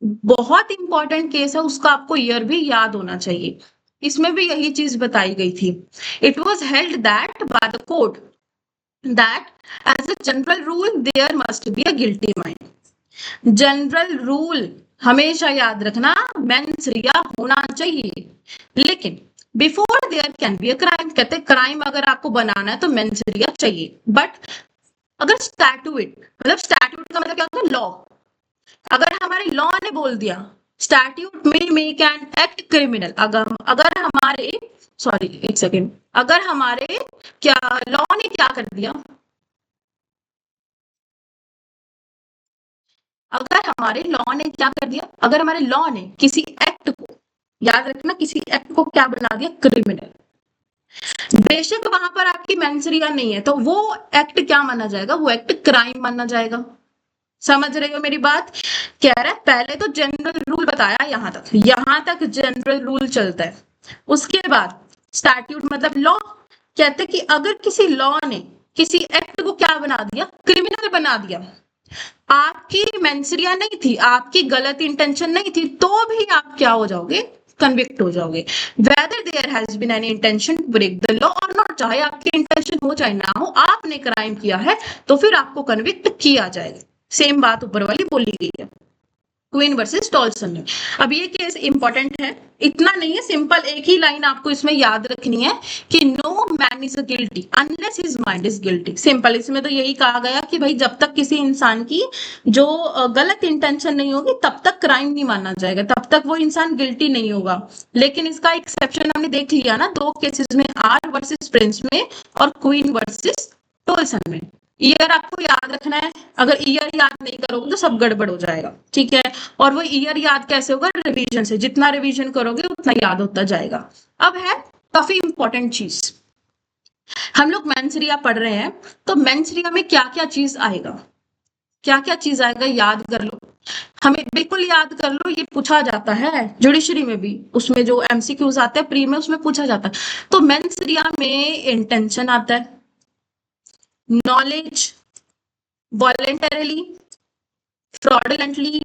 बहुत इंपॉर्टेंट केस है उसका आपको ईयर भी याद होना चाहिए। इसमें भी यही चीज बताई गई थी। It was held that by the court that as a general rule there must be a guilty mind. General rule हमेशा याद रखना, मेंसरिया होना चाहिए, लेकिन before there can be a crime. कहते क्राइम अगर आपको बनाना है तो मेंसरिया चाहिए, बट अगर स्टैट्यूट, मतलब स्टैट्यूट का मतलब क्या होता है? लॉ। अगर हमारे लॉ ने बोल दिया स्टैट्यूट में मेक एन एक्ट क्रिमिनल, अगर हमारे, सॉरी एक सेकेंड, अगर हमारे क्या लॉ ने क्या कर दिया, अगर हमारे लॉ ने क्या कर दिया, अगर हमारे लॉ ने किसी एक्ट को, याद रखना, किसी एक्ट को क्या बना दिया? क्रिमिनल। बेशक वहां पर आपकी मेंसरिया नहीं है तो वो एक्ट क्या माना जाएगा? वो एक्ट क्राइम माना जाएगा। समझ रहे हो मेरी बात? कह रहा है पहले तो जनरल रूल बताया, यहां तक जनरल रूल चलता है। उसके बाद स्टैट्यूट मतलब लॉ। कहते कि अगर किसी लॉ ने किसी एक्ट को क्या बना दिया? क्रिमिनल बना दिया। आपकी मेंसरिया नहीं थी, आपकी गलत इंटेंशन नहीं थी, तो भी आप क्या हो जाओगे? कन्विक्ट हो जाओगे। Whether there has been any intention to break the law और नॉट, चाहे आपकी इंटेंशन हो चाहे ना हो, आपने क्राइम किया है तो फिर आपको कन्विक्ट किया जाएगा। सेम बात ऊपर वाली बोली गई है। क्वीन वर्सेस टॉल्सन में। अब ये केस इंपॉर्टेंट है, इतना नहीं है, सिंपल एक ही लाइन आपको इसमें याद रखनी है कि no man is guilty unless his mind is guilty. Simple, इसमें तो यही कहा गया कि भाई जब तक किसी इंसान की जो गलत इंटेंशन नहीं होगी तब तक क्राइम नहीं माना जाएगा, तब तक वो इंसान गिल्टी नहीं होगा। लेकिन इसका एक्सेप्शन हमने देख लिया ना, दो केसेस में, आर वर्सेस प्रिंस में और क्वीन वर्सेस टॉल्सन में। ईयर आपको याद रखना है, अगर ईयर याद नहीं करोगे तो सब गड़बड़ हो जाएगा, ठीक है। और वो ईयर याद कैसे होगा? रिवीजन से, जितना रिवीजन करोगे उतना याद होता जाएगा। अब है काफी इंपॉर्टेंट चीज, हम लोग मेंसरिया पढ़ रहे हैं, तो मेंसरिया में क्या क्या चीज आएगा, क्या क्या चीज आएगा याद कर लो, हमें बिल्कुल याद कर लो, ये पूछा जाता है जुडिशरी में भी, उसमें जो एमसीक्यूज आते हैं प्री में उसमें पूछा जाता है। तो मेंसरिया में इंटेंशन आता है, नॉलेज, वॉलेंटरली, फ्रॉडुलेंटली,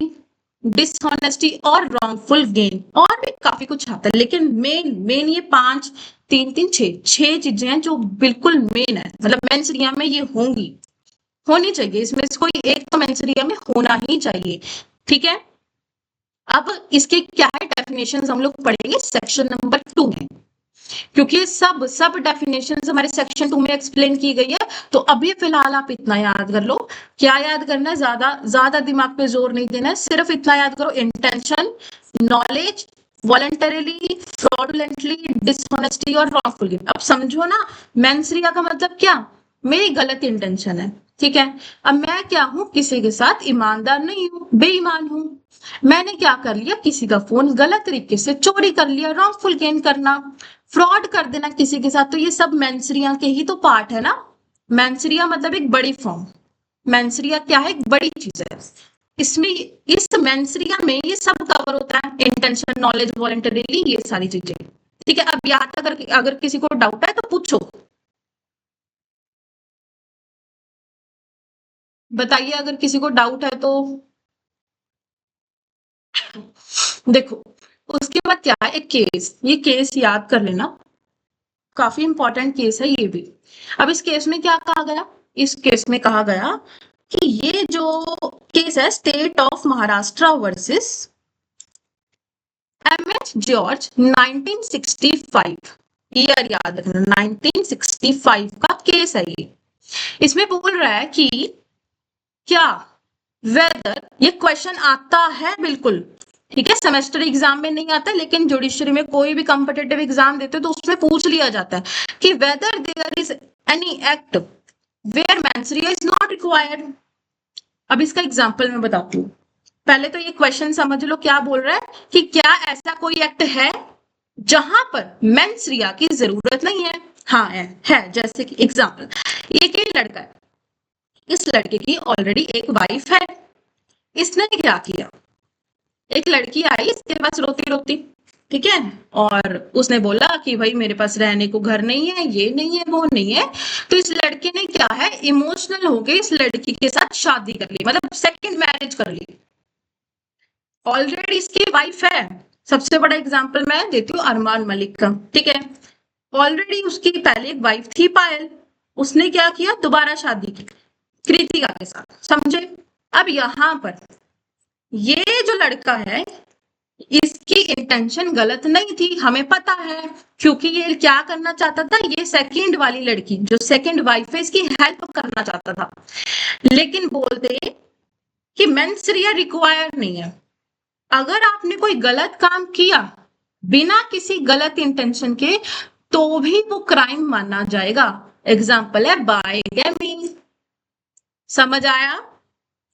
डिसऑनेस्टी और रॉन्गफुल गेन, और भी काफी कुछ आता है। लेकिन मेन ये पांच, तीन तीन छह चीजें हैं जो बिल्कुल मेन है, मतलब मेंसरिया में ये होनी चाहिए, इसमें से कोई एक तो मेंसरिया में होना ही चाहिए, ठीक है। अब इसके क्या है डेफिनेशन हम लोग पढ़ेंगे सेक्शन नंबर 2 में, क्योंकि सब डेफिनेशन हमारे सेक्शन 2 में एक्सप्लेन की गई है। तो अभी फिलहाल आप इतना याद कर लो, क्या याद करना है, ज्यादा दिमाग पे जोर नहीं देना है, सिर्फ इतना याद करो, intention, knowledge, voluntarily, fraudulently, dishonesty और रॉन्गफुल गेन। अब समझो ना, मेंसरिया का मतलब क्या, मेरी गलत इंटेंशन है, ठीक है। अब मैं क्या हूं, किसी के साथ ईमानदार नहीं हूं, बेईमान हूं, मैंने क्या कर लिया, किसी का फोन गलत तरीके से चोरी कर लिया, रॉन्गफुल गेन करना, फ्रॉड कर देना किसी के साथ, तो ये सब मेंसरिया के ही तो पार्ट है ना। मेंसरिया मतलब एक बड़ी फॉर्म, मेंसरिया क्या है, एक बड़ी चीज है, इसमें इस मेंसरिया में ये सब कवर होता है, इंटेंशन, नॉलेज, वॉलंटरीली, ये सारी चीजें, ठीक है। अब यहाँ तक अगर किसी को डाउट है तो पूछो, बताइए अगर किसी को डाउट है तो। देखो, उसके बाद क्या है, एक केस, ये केस याद कर लेना, काफी इंपॉर्टेंट केस है ये भी। अब इस केस में क्या कहा गया, इस केस में कहा गया कि ये जो केस है, state of Maharashtra versus MH George 1965, year याद रखना, 1965 का केस है ये। इसमें बोल रहा है कि क्या वेदर, ये क्वेश्चन आता है बिल्कुल, ठीक है, सेमेस्टर एग्जाम में नहीं आता, लेकिन जुडिशरी में कोई भी कॉम्पिटिटिव एग्जाम देते तो उसमें पूछ लिया जाता है कि whether there is any act where mens rea is not required. अब इसका एग्जांपल मैं बताती हूँ, पहले तो ये क्वेश्चन समझ लो, क्या बोल रहा है कि क्या ऐसा कोई एक्ट है जहां पर मेंसरिया की जरूरत नहीं है। हाँ है, जैसे कि एग्जाम्पल, एक ही लड़का है, इस लड़के की ऑलरेडी एक वाइफ है, इसने क्या किया, एक लड़की आई इसके पास रोती रोती, ठीक है, और उसने बोला कि भाई मेरे पास रहने को घर नहीं है, ये नहीं है, वो नहीं है, तो इस लड़के ने क्या है, इमोशनल होके इस लड़की के साथ शादी कर ली, मतलब सेकंड मैरिज कर ली, ऑलरेडी इसकी वाइफ है। सबसे बड़ा एग्जांपल मैं देती हूँ अरमान मलिक का, ठीक है, ऑलरेडी उसकी पहले एक वाइफ थी पायल, उसने क्या किया, दोबारा शादी की कृतिका के साथ, समझे। अब यहाँ पर ये जो लड़का है, इसकी इंटेंशन गलत नहीं थी, हमें पता है, क्योंकि ये क्या करना चाहता था, ये सेकंड वाली लड़की जो सेकंड वाइफ है इसकी हेल्प करना चाहता था, लेकिन बोलते कि मेंसरिया रिक्वायर्ड नहीं है। अगर आपने कोई गलत काम किया बिना किसी गलत इंटेंशन के तो भी वो क्राइम माना जाएगा। एग्जाम्पल है बायगैमी, समझ आया,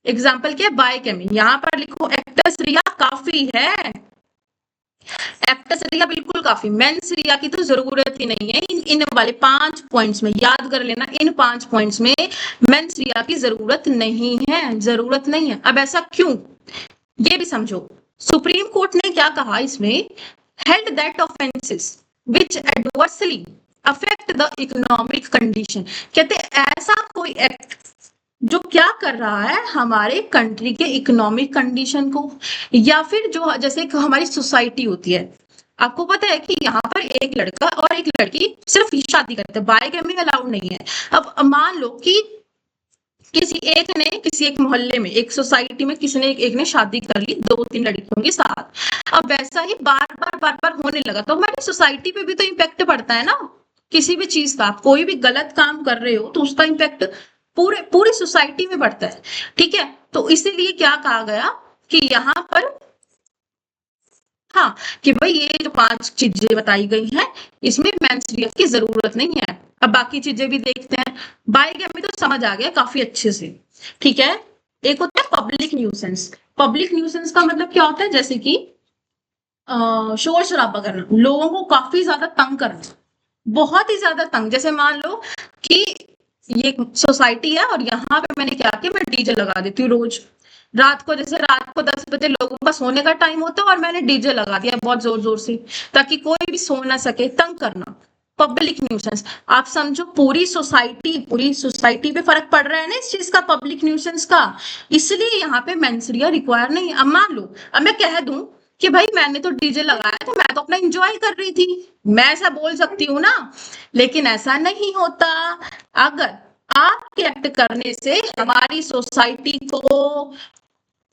एग्जाम्पल क्या है, बायगैमी, यहां पर लिखो एक्टस रिया काफी है, एक्टस रिया बिल्कुल काफी, मेंसरिया की तो जरूरत ही नहीं है, इन वाले 5 पॉइंट्स में याद कर लेना, इन 5 पॉइंट्स में मेंसरिया की जरूरत नहीं है, जरूरत नहीं है। अब ऐसा क्यों, ये भी समझो, सुप्रीम कोर्ट ने क्या कहा इसमें, held that offences which adversely affect the economic condition, कहते ऐसा कोई एक्ट जो क्या कर रहा है, हमारे कंट्री के इकोनॉमिक कंडीशन को, या फिर जो जैसे हमारी सोसाइटी होती है, आपको पता है कि यहाँ पर एक लड़का और एक लड़की सिर्फ शादी करते हैं, बायगैमी अलाउड नहीं है। अब मान लो कि किसी एक मोहल्ले में, एक सोसाइटी में किसी ने एक ने शादी कर ली, 2-3 लड़कियों के साथ। अब वैसा ही बार-बार होने लगा तो हमारी सोसाइटी पे भी तो इम्पैक्ट पड़ता है ना, किसी भी चीज का। आप कोई भी गलत काम कर रहे हो तो उसका इम्पैक्ट पूरी सोसाइटी में पड़ता है, ठीक है। तो इसीलिए क्या कहा गया कि यहाँ पर हाँ, कि भाई ये जो 5 चीजें बताई गई हैं, इसमें मेंस्ट्रुअल की जरूरत नहीं है। अब बाकी चीजें भी देखते हैं। बायोकेमी तो समझ आ गया काफी अच्छे से, ठीक है। एक होता है पब्लिक न्यूसेंस। पब्लिक न्यूसेंस का मतलब क्या होता है, जैसे कि शोर शराबा करना, लोगों को काफी ज्यादा तंग करना, बहुत ही ज्यादा तंग। जैसे मान लो कि ये सोसाइटी है और यहाँ पे मैंने क्या किया, मैं डीजे लगा देती हूँ रोज रात को। जैसे रात को 10 बजे लोगों का सोने का टाइम होता है और मैंने डीजे लगा दिया बहुत जोर जोर से, ताकि कोई भी सो ना सके, तंग करना। Public nuisance. आप समझो पूरी सोसाइटी पे फर्क पड़ रहा है ना इस चीज का, पब्लिक न्यूसेंस का। इसलिए यहाँ पे मेंसरिया रिक्वायर नहीं है। अब मान लो, अब मैं कह दूं कि भाई मैंने तो डीजे लगाया था, मैं तो अपना एंजॉय कर रही थी, मैं ऐसा बोल सकती हूँ ना, लेकिन ऐसा नहीं होता। अगर आपके एक्ट करने से हमारी सोसाइटी को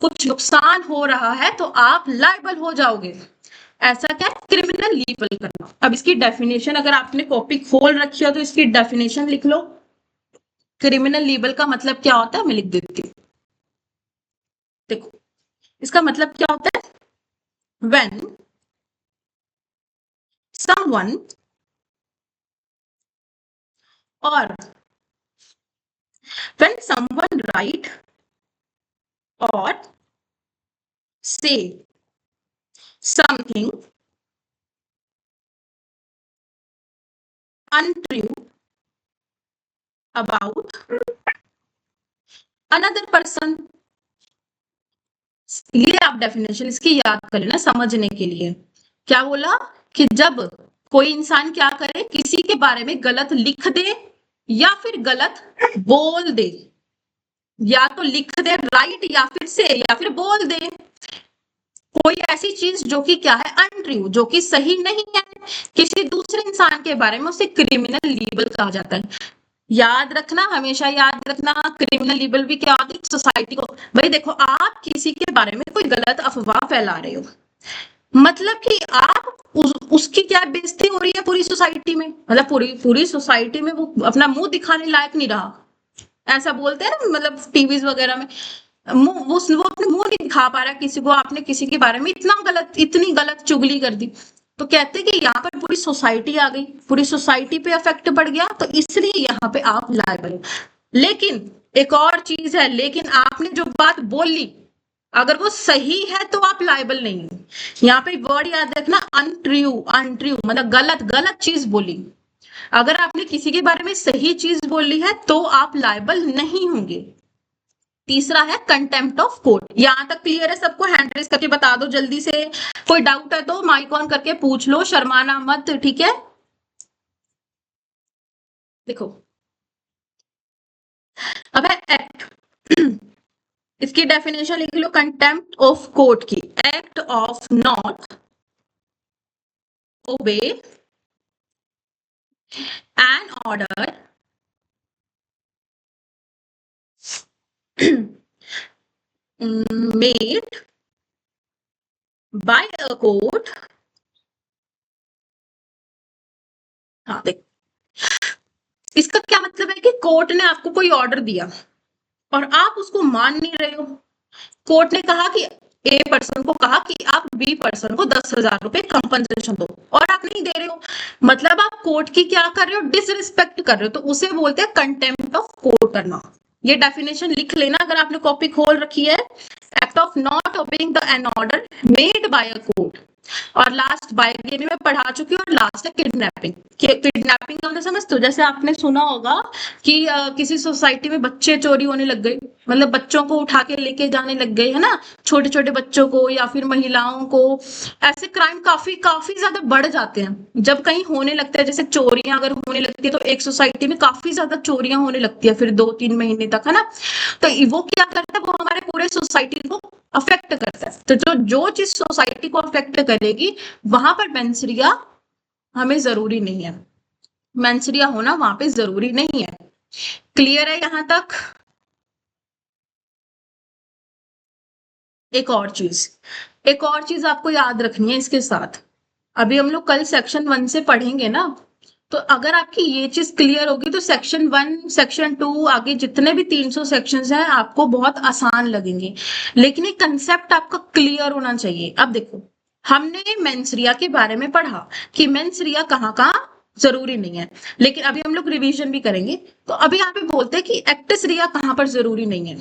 कुछ नुकसान हो रहा है तो आप लायबल हो जाओगे। ऐसा क्या है, क्रिमिनल लीबल करना। अब इसकी डेफिनेशन अगर आपने कॉपी खोल रखी हो तो इसकी डेफिनेशन लिख लो। क्रिमिनल लीबल का मतलब क्या होता है, मैं लिख देती हूँ। देखो, इसका मतलब क्या होता है, when someone or when someone write or say something untrue about another person। ये आप डेफिनेशन इसकी याद कर लेना समझने के लिए। क्या बोला कि जब कोई इंसान क्या करे, किसी के बारे में गलत लिख दे या फिर गलत बोल दे, या तो लिख दे राइट या फिर से या फिर बोल दे कोई ऐसी चीज जो कि क्या है, अनट्रू, जो कि सही नहीं है किसी दूसरे इंसान के बारे में, उसे क्रिमिनल लीबल कहा जाता है। याद रखना, हमेशा याद रखना, क्रिमिनल लीबल भी क्या होती है सोसाइटी को। भाई देखो, आप किसी के बारे में कोई गलत अफवाह फैला रहे हो, मतलब कि आप उसकी क्या बेइज्जती हो रही है पूरी सोसाइटी में, मतलब पूरी पूरी सोसाइटी में वो अपना मुंह दिखाने लायक नहीं रहा। ऐसा बोलते हैं ना, मतलब टीवीज वगैरह में, वो अपने मुंह नहीं दिखा पा रहा किसी को, आपने किसी के बारे में इतनी गलत चुगली कर दी, तो कहते हैं कि यहाँ पर पूरी सोसाइटी आ गई, पूरी सोसाइटी पे इफेक्ट पड़ गया, तो इसलिए यहाँ पे आप लायबल हो। लेकिन एक और चीज है, लेकिन आपने जो बात बोली अगर वो सही है तो आप लायबल नहीं हो। यहाँ पे वर्ड याद रखना, अनट्रू, अनट्रू मतलब गलत गलत चीज बोली। अगर आपने किसी के बारे में सही चीज बोली है तो आप लायबल नहीं होंगे। तीसरा है कंटेम्प्ट ऑफ कोर्ट। यहां तक क्लियर है सबको? हैंड रेस करके बता दो जल्दी से, कोई डाउट है तो माइक ऑन करके पूछ लो, शर्माना मत, ठीक है। देखो, अब है एक्ट। इसकी डेफिनेशन लिख लो, कंटेम्प्ट ऑफ कोर्ट की, act of not obey an order made by a court। हाँ देख, इसका क्या मतलब है कि कोर्ट ने आपको कोई ऑर्डर दिया और आप उसको मान नहीं रहे हो। कोर्ट ने कहा कि ए पर्सन को कहा कि आप बी पर्सन को 10,000 रुपए कंपनसेशन दो और आप नहीं दे रहे हो, मतलब आप कोर्ट की क्या कर रहे हो, डिसरिस्पेक्ट कर रहे हो, तो उसे बोलते हैं कंटेम्प्ट ऑफ कोर्ट करना। ये डेफिनेशन लिख लेना अगर आपने कॉपी खोल रखी है, act of not obeying the an order made by a court. और लास्ट बायोगेमी में पढ़ा चुकी हूँ, और लास्ट है किडनैपिंग। किडनैपिंग का मतलब समझते हो, जैसे आपने सुना होगा कि किसी सोसाइटी में बच्चे चोरी होने लग गए, मतलब बच्चों को उठा के लेके जाने लग गए, है ना, छोटे छोटे बच्चों को या फिर महिलाओं को। ऐसे क्राइम काफी काफी ज्यादा बढ़ जाते हैं जब कहीं होने लगता है, जैसे चोरियां अगर होने लगती है तो एक सोसाइटी में काफी ज्यादा चोरियां होने लगती है फिर 2-3 महीने तक, है ना। तो वो क्या करता है, वो हमारे पूरे सोसाइटी को अफेक्ट करता है। तो जो जो चीज सोसाइटी को अफेक्ट करेगी वहां पर मेंसरिया हमें जरूरी नहीं है, मेंसरिया होना वहां पे जरूरी नहीं है। क्लियर है यहां तक? एक और चीज आपको याद रखनी है इसके साथ। अभी हम लोग कल सेक्शन 1 से पढ़ेंगे ना, तो अगर आपकी ये चीज क्लियर होगी तो सेक्शन 1 सेक्शन 2 आगे जितने भी 300 सेक्शंस हैं आपको बहुत आसान लगेंगे। लेकिन एक कंसेप्ट आपका क्लियर होना चाहिए। अब देखो, हमने मेंस्ट्रुआ के बारे में पढ़ा कि मेंस्ट्रुआ कहाँ कहाँ जरूरी नहीं है, लेकिन अभी हम लोग रिवीजन भी करेंगे। तो अभी यहाँ पे बोलते हैं कि एक्टस-रिया कहाँ पर जरूरी नहीं है।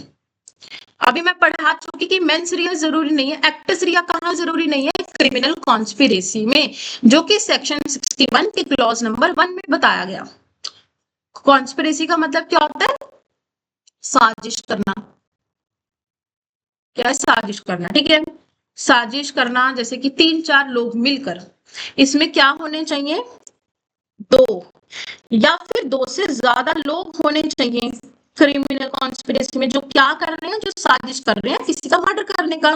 अभी मैं पढ़ा चुकी कि मेंस-रिया जरूरी नहीं है, एक्टस-रिया कहाँ जरूरी नहीं है, क्रिमिनल कॉन्स्पिरेसी में, जो कि सेक्शन 61 के क्लॉज नंबर 1 में बताया गया। कॉन्स्पिरेसी का मतलब क्या होता है? साजिश करना। क्या है? साजिश करना, ठीक है। साजिश करना, जैसे कि 3-4 लोग मिलकर, इसमें क्या होने चाहिए? 2 या फिर 2 से ज्यादा लोग होने चाहिए क्रिमिनल कॉन्स्पिरेसी में, जो क्या कर रहे हैं, जो साजिश कर रहे हैं किसी का मर्डर करने का,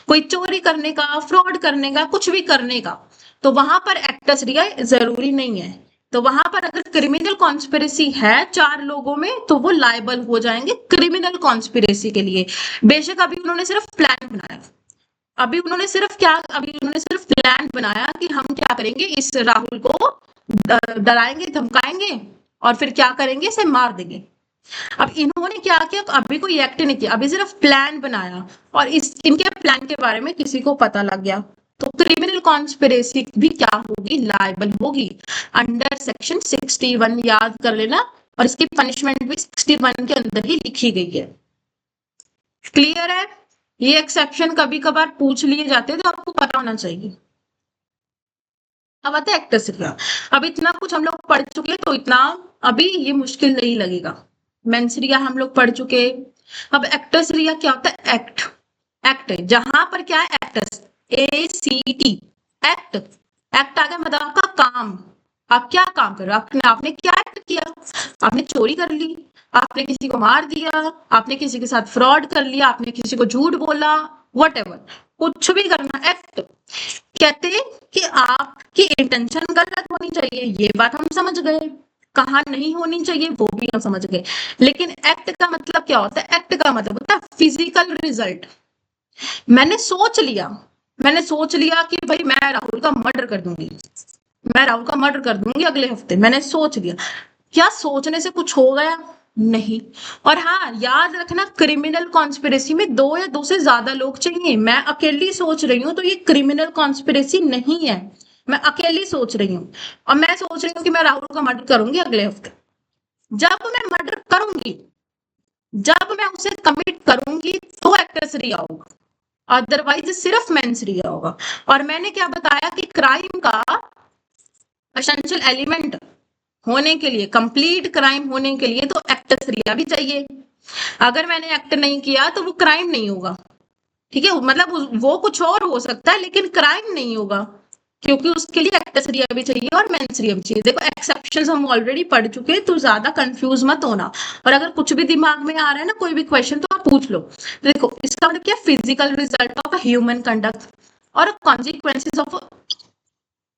कोई चोरी करने का, फ्रॉड करने का, कुछ भी करने का। तो वहां पर एक्टस रिया जरूरी नहीं है। तो वहां पर अगर क्रिमिनल कॉन्स्पिरेसी है 4 लोगों में, तो वो लायबल हो जाएंगे क्रिमिनल कॉन्स्पिरेसी के लिए। बेशक अभी उन्होंने सिर्फ प्लान बनाया, अभी उन्होंने सिर्फ प्लान बनाया कि हम क्या करेंगे, इस राहुल को डराएंगे, धमकाएंगे और फिर क्या करेंगे, इसे मार देंगे। अब इन्होंने क्या किया? अभी कोई एक्ट नहीं किया, अभी सिर्फ प्लान बनाया और इनके प्लान के बारे में किसी को पता लग गया, तो क्रिमिनल कॉन्स्पिरेसी भी क्या होगी? लायबल होगी अंडर सेक्शन 61। याद कर लेना, और इसकी पनिशमेंट भी 61 के अंदर ही लिखी गई है। क्लियर है? ये एक्सेप्शन कभी कभार पूछ लिए जाते हैं, तो आपको पता होना चाहिए। अब आता है एक्टस-रिया। अब इतना कुछ हम लोग पढ़ चुके हैं, तो इतना अभी ये मुश्किल नहीं लगेगा। मेंस-रिया हम लोग पढ़ चुके। अब एक्टस-रिया क्या होता है? एक्ट। एक्ट जहां पर क्या है? Acts, ACT, act. एक्ट आ गया मतलब आपका काम। आप क्या काम कर रहे हो? आपने क्या एक्ट किया? आपने चोरी कर ली, आपने किसी को मार दिया, आपने किसी के साथ फ्रॉड कर लिया, आपने किसी को झूठ बोला, व्हाटएवर, कुछ भी करना, एक्ट। कहते हैं कि आपकी इंटेंशन गलत होनी चाहिए, ये बात हम समझ गए। कहाँ नहीं होनी चाहिए वो भी हम समझ गए। लेकिन एक्ट का मतलब क्या होता है? एक्ट का मतलब होता है फिजिकल रिजल्ट। मैंने सोच लिया कि भाई मैं राहुल का मर्डर कर दूंगी अगले हफ्ते। मैंने सोच लिया। क्या सोचने से कुछ हो गया? नहीं। और हाँ, याद रखना, क्रिमिनल कॉन्स्पिरेसी में 2 या 2 से ज्यादा लोग चाहिए। मैं अकेली सोच रही हूँ तो ये क्रिमिनल कॉन्स्पिरेसी नहीं है। मैं अकेली सोच रही हूँ और मैं सोच रही हूँ कि मैं राहुल का मर्डर करूंगी अगले हफ्ते। जब मैं मर्डर करूंगी, जब मैं उसे कमिट करूंगी, तो एक्टस-रिया होगा, अदरवाइज सिर्फ मेंस-रिया होगा। और मैंने क्या बताया कि क्राइम का एसेंशियल एलिमेंट होने के लिए, कंप्लीट क्राइम होने के लिए, तो एक्टस-रिया भी चाहिए। अगर मैंने एक्ट नहीं किया तो वो क्राइम नहीं होगा, ठीक है। मतलब वो कुछ और हो सकता है लेकिन क्राइम नहीं होगा, क्योंकि उसके लिए एक्टस-रिया भी चाहिए और मेंस-रिया भी चाहिए। देखो, एक्सेप्शंस हम ऑलरेडी पढ़ चुके हैं, तो ज्यादा कंफ्यूज मत होना। और अगर कुछ भी दिमाग में आ रहा है ना, कोई भी क्वेश्चन, तो आप पूछ लो। तो देखो, इसका मतलब क्या? Physical result of human conduct और consequences of,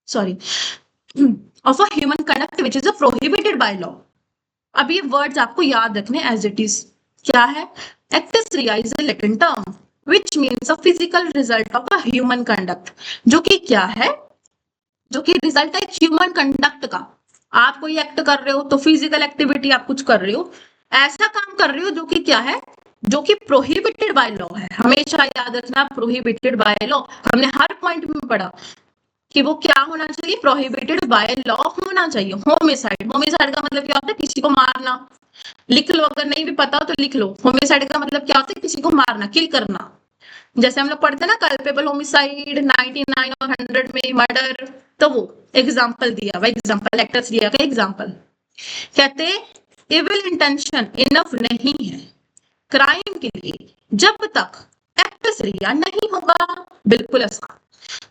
sorry, of a human conduct which is a prohibited by law. अब ये वर्ड्स आपको याद रखने एज इट इज। क्या है? Actus reus is a Latin term which means a physical result of a human conduct, जो कि क्या है? जो कि रिजल्ट है ह्यूमन कंडक्ट का। आप कोई एक्ट कर रहे हो तो फिजिकल एक्टिविटी आप कुछ कर रहे हो, ऐसा काम कर रहे हो जो कि क्या है? जो कि प्रोहिबिटेड बाय लॉ है। हमेशा याद रखना, प्रोहिबिटेड बाय लॉ। हमने हर पॉइंट में पढ़ा कि वो क्या होना चाहिए? प्रोहिबिटेड बाय लॉ होना चाहिए। होमिसाइड, होमिसाइड का मतलब क्या होता है? किसी को मारना। लिख लो, अगर नहीं भी पता हो तो लिख लो। होमिसाइड का मतलब क्या होता है? किसी को मारना, किल करना। जैसे हम लोग पढ़ते हैं ना, कल्पेबल होमिसाइड, 99 और 100 में मर्डर, तो वो एग्जाम्पल दिया हुआ, एग्जाम्पल एक्टस-रिया का एग्जाम्पल। कहते इविल इंटेंशन इनफ नहीं है क्राइम के लिए जब तक एक्टस-रिया नहीं होगा। बिल्कुल ऐसा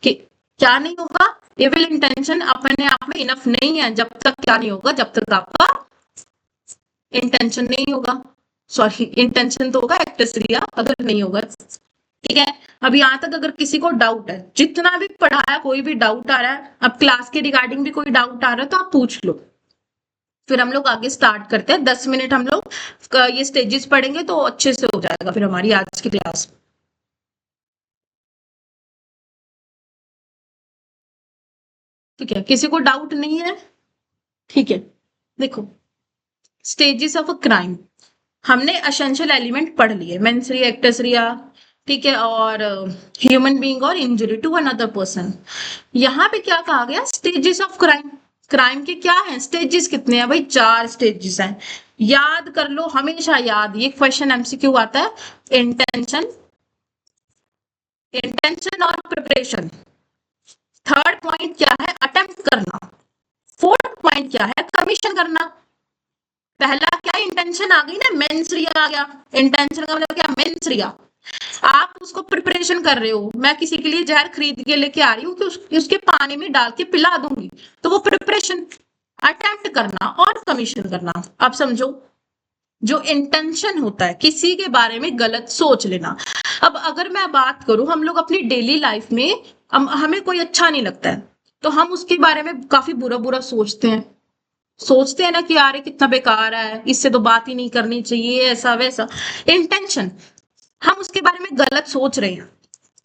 कि क्या नहीं होगा? इविल इंटेंशन अपने आप में इनफ नहीं है जब तक क्या नहीं होगा? जब तक आपका इंटेंशन नहीं होगा। सॉरी, इंटेंशन तो होगा एक्टस-रिया, अगर नहीं होगा, ठीक है। अब यहाँ तक अगर किसी को डाउट है, जितना भी पढ़ाया, कोई भी डाउट आ रहा है, अब क्लास के रिगार्डिंग भी कोई डाउट आ रहा है, तो आप पूछ लो। फिर हम लोग आगे स्टार्ट करते हैं। 10 मिनट हम लोग ये स्टेजेस पढ़ेंगे तो अच्छे से हो जाएगा फिर हमारी आज की क्लास। ठीक है, किसी को डाउट नहीं है? ठीक है, देखो स्टेजेस ऑफ अ क्राइम, हमने एसेंशियल एलिमेंट पढ़ लिए, मेंस रिया, एक्टस रिया, ठीक है, और ह्यूमन बीइंग और इंजरी टू अनदर पर्सन। यहाँ पे क्या कहा गया? Stages of crime. क्राइम के क्या है स्टेजेस? कितने हैं भाई? 4 स्टेजेस हैं। याद कर लो, हमेशा याद, ये क्वेश्चन एमसीक्यू आता है। इंटेंशन, इंटेंशन और प्रिपरेशन। थर्ड पॉइंट क्या है? अटेम्प्ट करना। फोर्थ पॉइंट क्या है? कमीशन करना। पहला क्या? इंटेंशन आ गई ना, मेंस रिया आ गया। इंटेंशन का मतलब क्या? मेंस रिया। आप उसको प्रिपरेशन कर रहे हो, मैं किसी के लिए जहर खरीद के लेके आ रही हूँ कि उसके पानी में डाल के पिला दूंगी, तो वो प्रिपरेशन। अटेम्प्ट करना और कमीशन करना। अब समझो, जो इंटेंशन होता है किसी के बारे में गलत सोच लेना। अब अगर मैं बात करूं, हम लोग अपनी डेली लाइफ में हमें कोई अच्छा नहीं लगता है, तो हम उसके बारे में काफी बुरा बुरा सोचते हैं ना कि यार ये कितना बेकार है, इससे तो बात ही नहीं करनी चाहिए, ऐसा वैसा। इंटेंशन, हम उसके बारे में गलत सोच रहे हैं,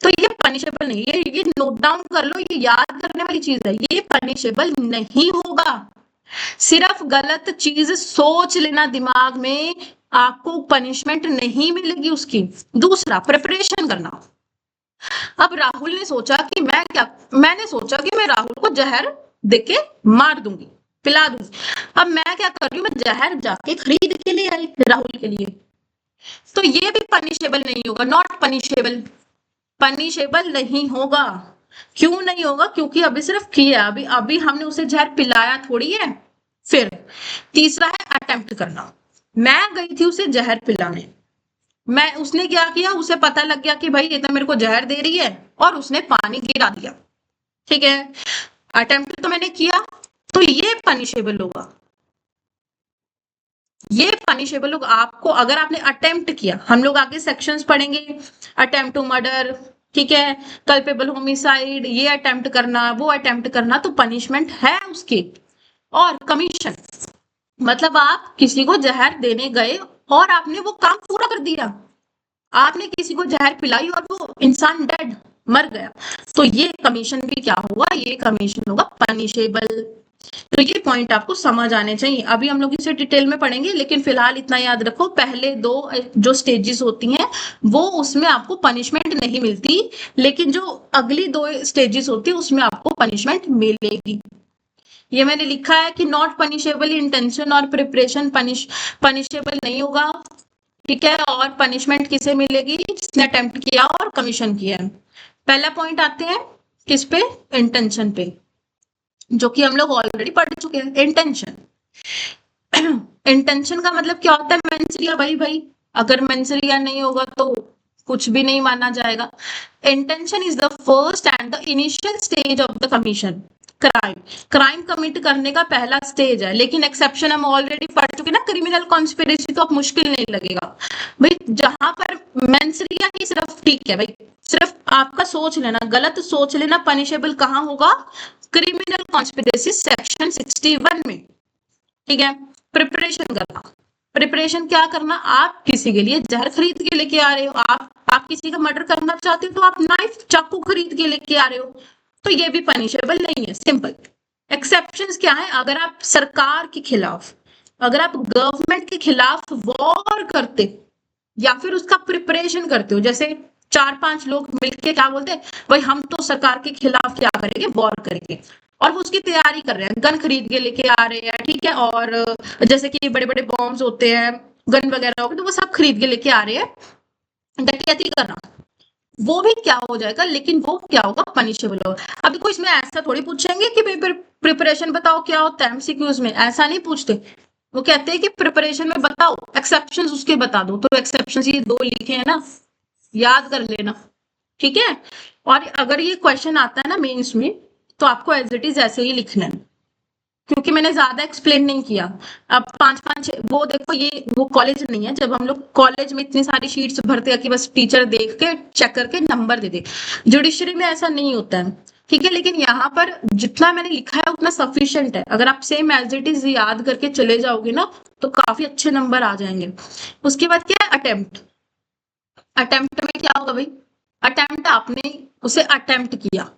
तो ये पनिशेबल नहीं। ये नोट डाउन कर लो, ये याद करने वाली चीज है, ये पनिशेबल नहीं होगा। सिर्फ गलत चीज सोच लेना दिमाग में, आपको पनिशमेंट नहीं मिलेगी उसकी। दूसरा, प्रिपरेशन करना। अब राहुल ने सोचा कि मैंने सोचा कि मैं राहुल को जहर देके मार दूंगी, पिला दूंगी। अब मैं क्या कर रही हूँ? मैं जहर जाके खरीद के ले आई राहुल के लिए, तो ये भी पनिशेबल नहीं होगा, नॉट पनिशेबल। पनिशेबल नहीं होगा। क्यों नहीं होगा? क्योंकि अभी सिर्फ किया, अभी अभी हमने उसे जहर पिलाया थोड़ी है। फिर तीसरा है अटेम्प्ट करना। मैं गई थी उसे जहर पिलाने, उसने क्या किया? उसे पता लग गया कि भाई ये तो मेरे को जहर दे रही है, और उसने पानी गिरा दिया। ठीक है, अटेम्प्ट तो मैंने किया, तो ये पनिशेबल होगा। ये पनिशेबल होगा आपको अगर आपने अटेम्प्ट किया। हम लोग आगे सेक्शंस पढ़ेंगे, अटेम्प्ट टू मर्डर, ठीक है, कल्पेबल होमिसाइड, ये अटेम्प्ट करना, वो अटेम्प्ट करना, तो पनिशमेंट है उसकी। और कमीशन मतलब आप किसी को जहर देने गए और आपने वो काम पूरा कर दिया, आपने किसी को जहर पिलाई और वो इंसान डेड, मर गया, तो ये कमीशन भी क्या होगा? ये कमीशन होगा पनिशेबल। तो ये पॉइंट आपको समझ आने चाहिए। अभी हम लोग इसे डिटेल में पढ़ेंगे, लेकिन फिलहाल इतना याद रखो, पहले 2 जो स्टेजेस होती हैं वो उसमें आपको पनिशमेंट नहीं मिलती, लेकिन जो अगली 2 स्टेजेस होती है उसमें आपको पनिशमेंट मिलेगी। ये मैंने लिखा है कि नॉट पनिशेबल इंटेंशन और प्रिपरेशन पनिशेबल नहीं होगा, ठीक है। और पनिशमेंट किसे मिलेगी? जिसने अटेम्प्ट किया और कमीशन किया है। पहला पॉइंट आते हैं किस पे? इंटेंशन पे, जो कि हम लोग ऑलरेडी पढ़ चुके हैं। इंटेंशन, इंटेंशन का मतलब क्या होता है? मेंसरिया भाई, अगर मेंसरिया नहीं होगा तो कुछ भी नहीं माना जाएगा। Intention is the first and the initial stage of the commission crime commit करने का पहला स्टेज है, लेकिन एक्सेप्शन हम ऑलरेडी पढ़ चुके ना, क्रिमिनल कॉन्स्पिरेसी, तो अब मुश्किल नहीं लगेगा भाई। जहां पर मेंसरिया ही सिर्फ, ठीक है भाई, सिर्फ आपका सोच लेना, गलत सोच लेना पनिशेबल कहां होगा? क्रिमिनल कॉन्स्पिरेसी सेक्शन 61 में, ठीक है। प्रिपरेशन करना, प्रिपरेशन क्या करना? आप किसी के लिए जहर खरीद के लेके आ रहे हो, आप किसी का मर्डर करना चाहते हो, तो आप नाइफ चाकू खरीद के लेके आ रहे हो, तो ये भी पनिशेबल नहीं है, सिंपल। एक्सेप्शंस क्या है? अगर आप सरकार के खिलाफ, अगर आप गवर्नमेंट के खिलाफ वॉर करते या फिर उसका प्रिपरेशन करते हो, जैसे 4-5 लोग मिलके क्या बोलते हैं, भाई हम तो सरकार के खिलाफ क्या करेंगे? वॉर करेंगे, और वो उसकी तैयारी कर रहे हैं, गन खरीद के लेके आ रहे हैं, ठीक है, और जैसे कि बड़े बड़े बॉम्ब्स होते हैं, गन वगैरह हो गए, तो वो सब खरीद के लेके आ रहे हैं, डकैती करना, वो भी क्या हो जाएगा? लेकिन वो क्या होगा? पनिशेबल होगा। अब देखो, इसमें ऐसा थोड़ी पूछेंगे कि भाई प्रिपरेशन बताओ क्या होता है, एमसीक्यूज में ऐसा नहीं पूछते। वो कहते हैं कि प्रिपरेशन में बताओ, एक्सेप्शंस उसके बता दो, तो एक्सेप्शंस ये 2 लिखे हैं ना, याद कर लेना, ठीक है। और अगर ये क्वेश्चन आता है ना मेंस में, तो आपको एज इट इज ऐसे ही लिखना है, क्योंकि मैंने ज्यादा एक्सप्लेन नहीं किया। अब 5-5 वो देखो, ये वो कॉलेज नहीं है जब हम लोग कॉलेज में इतनी सारी शीट्स भरते हैं कि बस टीचर देख के चेक करके नंबर दे दे। जुडिशरी में ऐसा नहीं होता है, ठीक है। लेकिन यहाँ पर जितना मैंने लिखा है उतना सफिशिएंट है, अगर आप सेम एज इट इज याद करके चले जाओगे ना, तो काफी अच्छे नंबर आ जाएंगे। उसके बाद क्या है? अटेम्प्ट। अटेम्प्ट में क्या होगा भाई? अटेम्प्ट, आपने उसे अटेम्प्ट किया,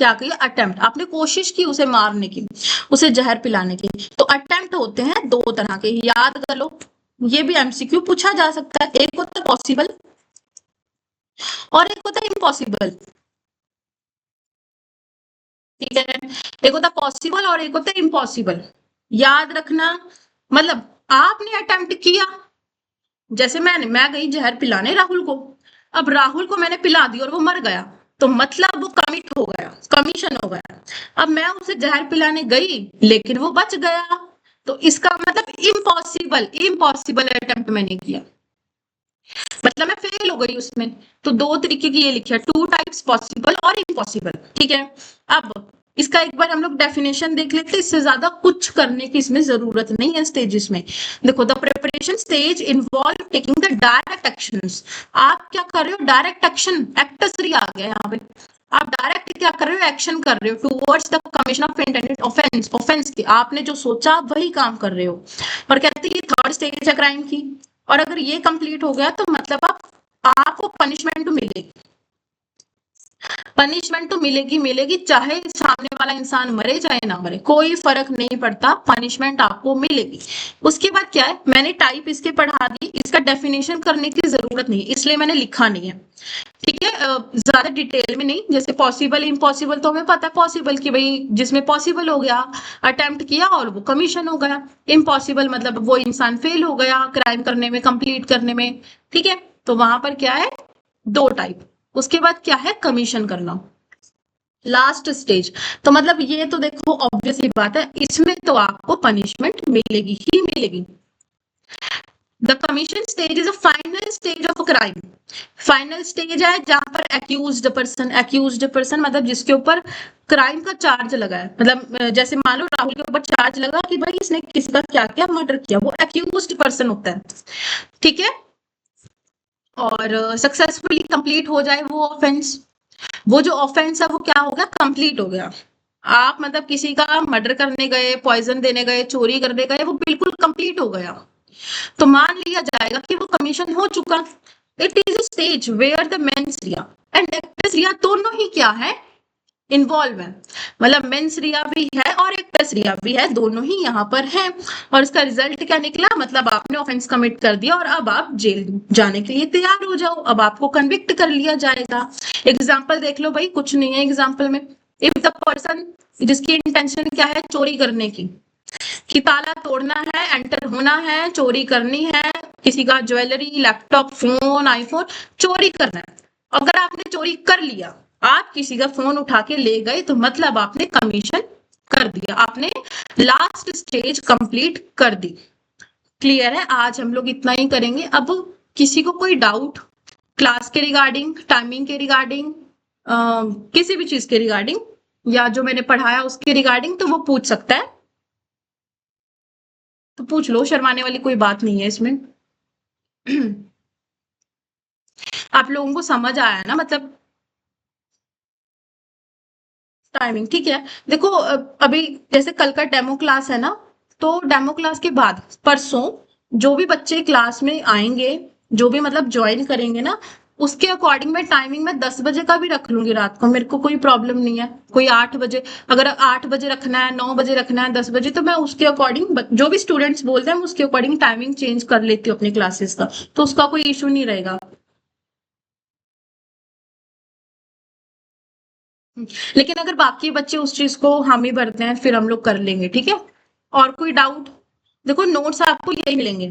क्या किया, अटेम्प्ट, आपने कोशिश की उसे मारने की, उसे जहर पिलाने की। तो अटेम्प्ट होते हैं दो तरह के, याद कर लो, ये भी एमसीक्यू पूछा जा सकता है। एक होता है पॉसिबल और एक होता है इम्पॉसिबल, ठीक है। एक होता है पॉसिबल और एक होता है इम्पॉसिबल, याद रखना। मतलब आपने अटेम्प्ट किया, जैसे मैं गई जहर पिलाने राहुल को, अब राहुल को मैंने पिला दी और वो मर गया, तो मतलब वो कमिट हो गया, कमीशन हो गया। अब मैं उसे जहर पिलाने गई लेकिन वो बच गया, तो इसका मतलब इम्पॉसिबल, इम्पॉसिबल अटेम्प्ट मैंने किया, मतलब मैं फेल हो गई उसमें। तो दो तरीके की ये लिखा, टू टाइप्स, पॉसिबल और इम्पॉसिबल, ठीक है। अब इसका एक बार हम लोग डेफिनेशन देख लेते हैं, इससे ज्यादा कुछ करने की इसमें जरूरत नहीं है स्टेजेस में। देखो, the preparation stage involve taking the direct actions. आप क्या कर रहे हो, डायरेक्ट एक्शन, एक्टसरी आ गया यहाँ पे। आप डायरेक्ट क्या कर रहे हो, एक्शन कर रहे हो towards the commission of intended offence, offence की आपने जो सोचा वही काम कर रहे हो। और कहते हैं ये थर्ड स्टेज है क्राइम की, और अगर ये कंप्लीट हो गया तो मतलब आपको पनिशमेंट तो मिलेगी, पनिशमेंट तो मिलेगी, मिलेगी, चाहे सामने वाला इंसान मरे चाहे ना मरे, कोई फर्क नहीं पड़ता, पनिशमेंट आपको मिलेगी। उसके बाद क्या है, मैंने टाइप इसके पढ़ा दी, इसका डेफिनेशन करने की जरूरत नहीं, इसलिए मैंने लिखा नहीं है, ठीक है। ज्यादा डिटेल में नहीं, जैसे पॉसिबल इम्पॉसिबल तो हमें पता है, पॉसिबल कि भाई जिसमें पॉसिबल हो गया, अटेम्प्ट किया और वो कमीशन हो गया। इम्पॉसिबल मतलब वो इंसान फेल हो गया क्राइम करने में, कंप्लीट करने में, ठीक है। तो वहां पर क्या है, दो टाइप। उसके बाद क्या है, कमीशन करना, लास्ट स्टेज। तो मतलब ये तो देखो ऑब्वियसली बात है, इसमें तो आपको पनिशमेंट मिलेगी ही मिलेगी। The commission stage is a final stage of a crime. Final stage है जहां पर एक्यूज्ड पर्सन मतलब जिसके ऊपर क्राइम का चार्ज लगा है, मतलब जैसे मान लो राहुल के ऊपर चार्ज लगा कि भाई इसने किसी का क्या क्या मर्डर किया, वो एक्यूज्ड पर्सन होता है, ठीक है। और सक्सेसफुली कंप्लीट हो जाए वो ऑफेंस, वो जो ऑफेंस है वो क्या हो गया, कंप्लीट हो गया। आप मतलब किसी का मर्डर करने गए, पॉइजन देने गए, चोरी करने गए, वो बिल्कुल कंप्लीट हो गया, तो मान लिया जाएगा कि वो कमीशन हो चुका। It is a stage where the mens rea and actus reus दोनों ही क्या है, इन्वॉल्व है, मतलब मेंस रिया भी है और एक्ट्रेस रिया भी है, दोनों ही यहाँ पर हैं। और इसका रिजल्ट क्या निकला, मतलब आपने ऑफेंस कमिट कर दिया और अब आप जेल जाने के लिए तैयार हो जाओ, अब आपको कन्विक्ट कर लिया जाएगा। एग्जाम्पल देख लो भाई, कुछ नहीं है एग्जाम्पल में। इफ द पर्सन जिसकी इंटेंशन क्या है, चोरी करने की, कि ताला तोड़ना है, एंटर होना है, चोरी करनी है, किसी का ज्वेलरी, लैपटॉप, फोन, आईफोन चोरी करना है। अगर आपने चोरी कर लिया, आप किसी का फोन उठा के ले गए, तो मतलब आपने कमीशन कर दिया, आपने लास्ट स्टेज कंप्लीट कर दी। क्लियर है, आज हम लोग इतना ही करेंगे। अब किसी को कोई डाउट क्लास के रिगार्डिंग, टाइमिंग के रिगार्डिंग, किसी भी चीज के रिगार्डिंग, या जो मैंने पढ़ाया उसके रिगार्डिंग, तो वो पूछ सकता है, तो पूछ लो, शर्माने वाली कोई बात नहीं है इसमें। आप लोगों को समझ आया ना, मतलब टाइमिंग, ठीक है। देखो अभी जैसे कल का डेमो क्लास है ना, तो डेमो क्लास के बाद परसों जो भी बच्चे क्लास में आएंगे, जो भी मतलब ज्वाइन करेंगे ना, उसके अकॉर्डिंग मैं टाइमिंग में 10 बजे का भी रख लूंगी रात को, मेरे को कोई प्रॉब्लम नहीं है। कोई 8 बजे, अगर 8 बजे रखना है, 9 बजे रखना है, 10 बजे, तो मैं उसके अकॉर्डिंग जो भी स्टूडेंट्स बोलते हैं उसके अकॉर्डिंग टाइमिंग चेंज कर लेती हूँ अपनी क्लासेस का, तो उसका कोई इशू नहीं रहेगा। लेकिन अगर बाकी बच्चे उस चीज को हामी भरते हैं, फिर हम लोग कर लेंगे, ठीक है। और कोई डाउट, देखो नोट्स आपको यही मिलेंगे,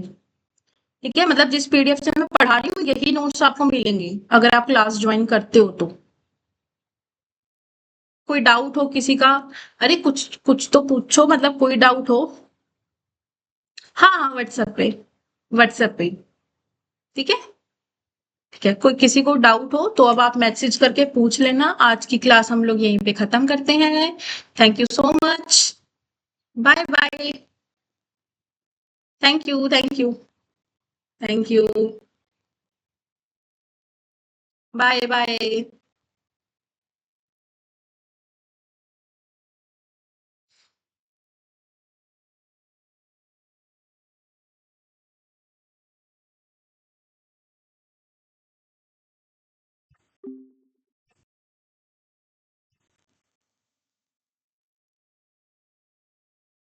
ठीक है, मतलब जिस पीडीएफ से मैं पढ़ा रही हूँ यही नोट्स आपको मिलेंगे अगर आप क्लास ज्वाइन करते हो तो। कोई डाउट हो किसी का, अरे कुछ कुछ तो पूछो, मतलब कोई डाउट हो। हाँ हाँ, व्हाट्सएप पे, व्हाट्सएप पे, ठीक है। ठीक है, कोई किसी को डाउट हो तो अब आप मैसेज करके पूछ लेना। आज की क्लास हम लोग यहीं पे खत्म करते हैं। Thank you so much, bye bye. Thank you, thank you, thank you, bye bye.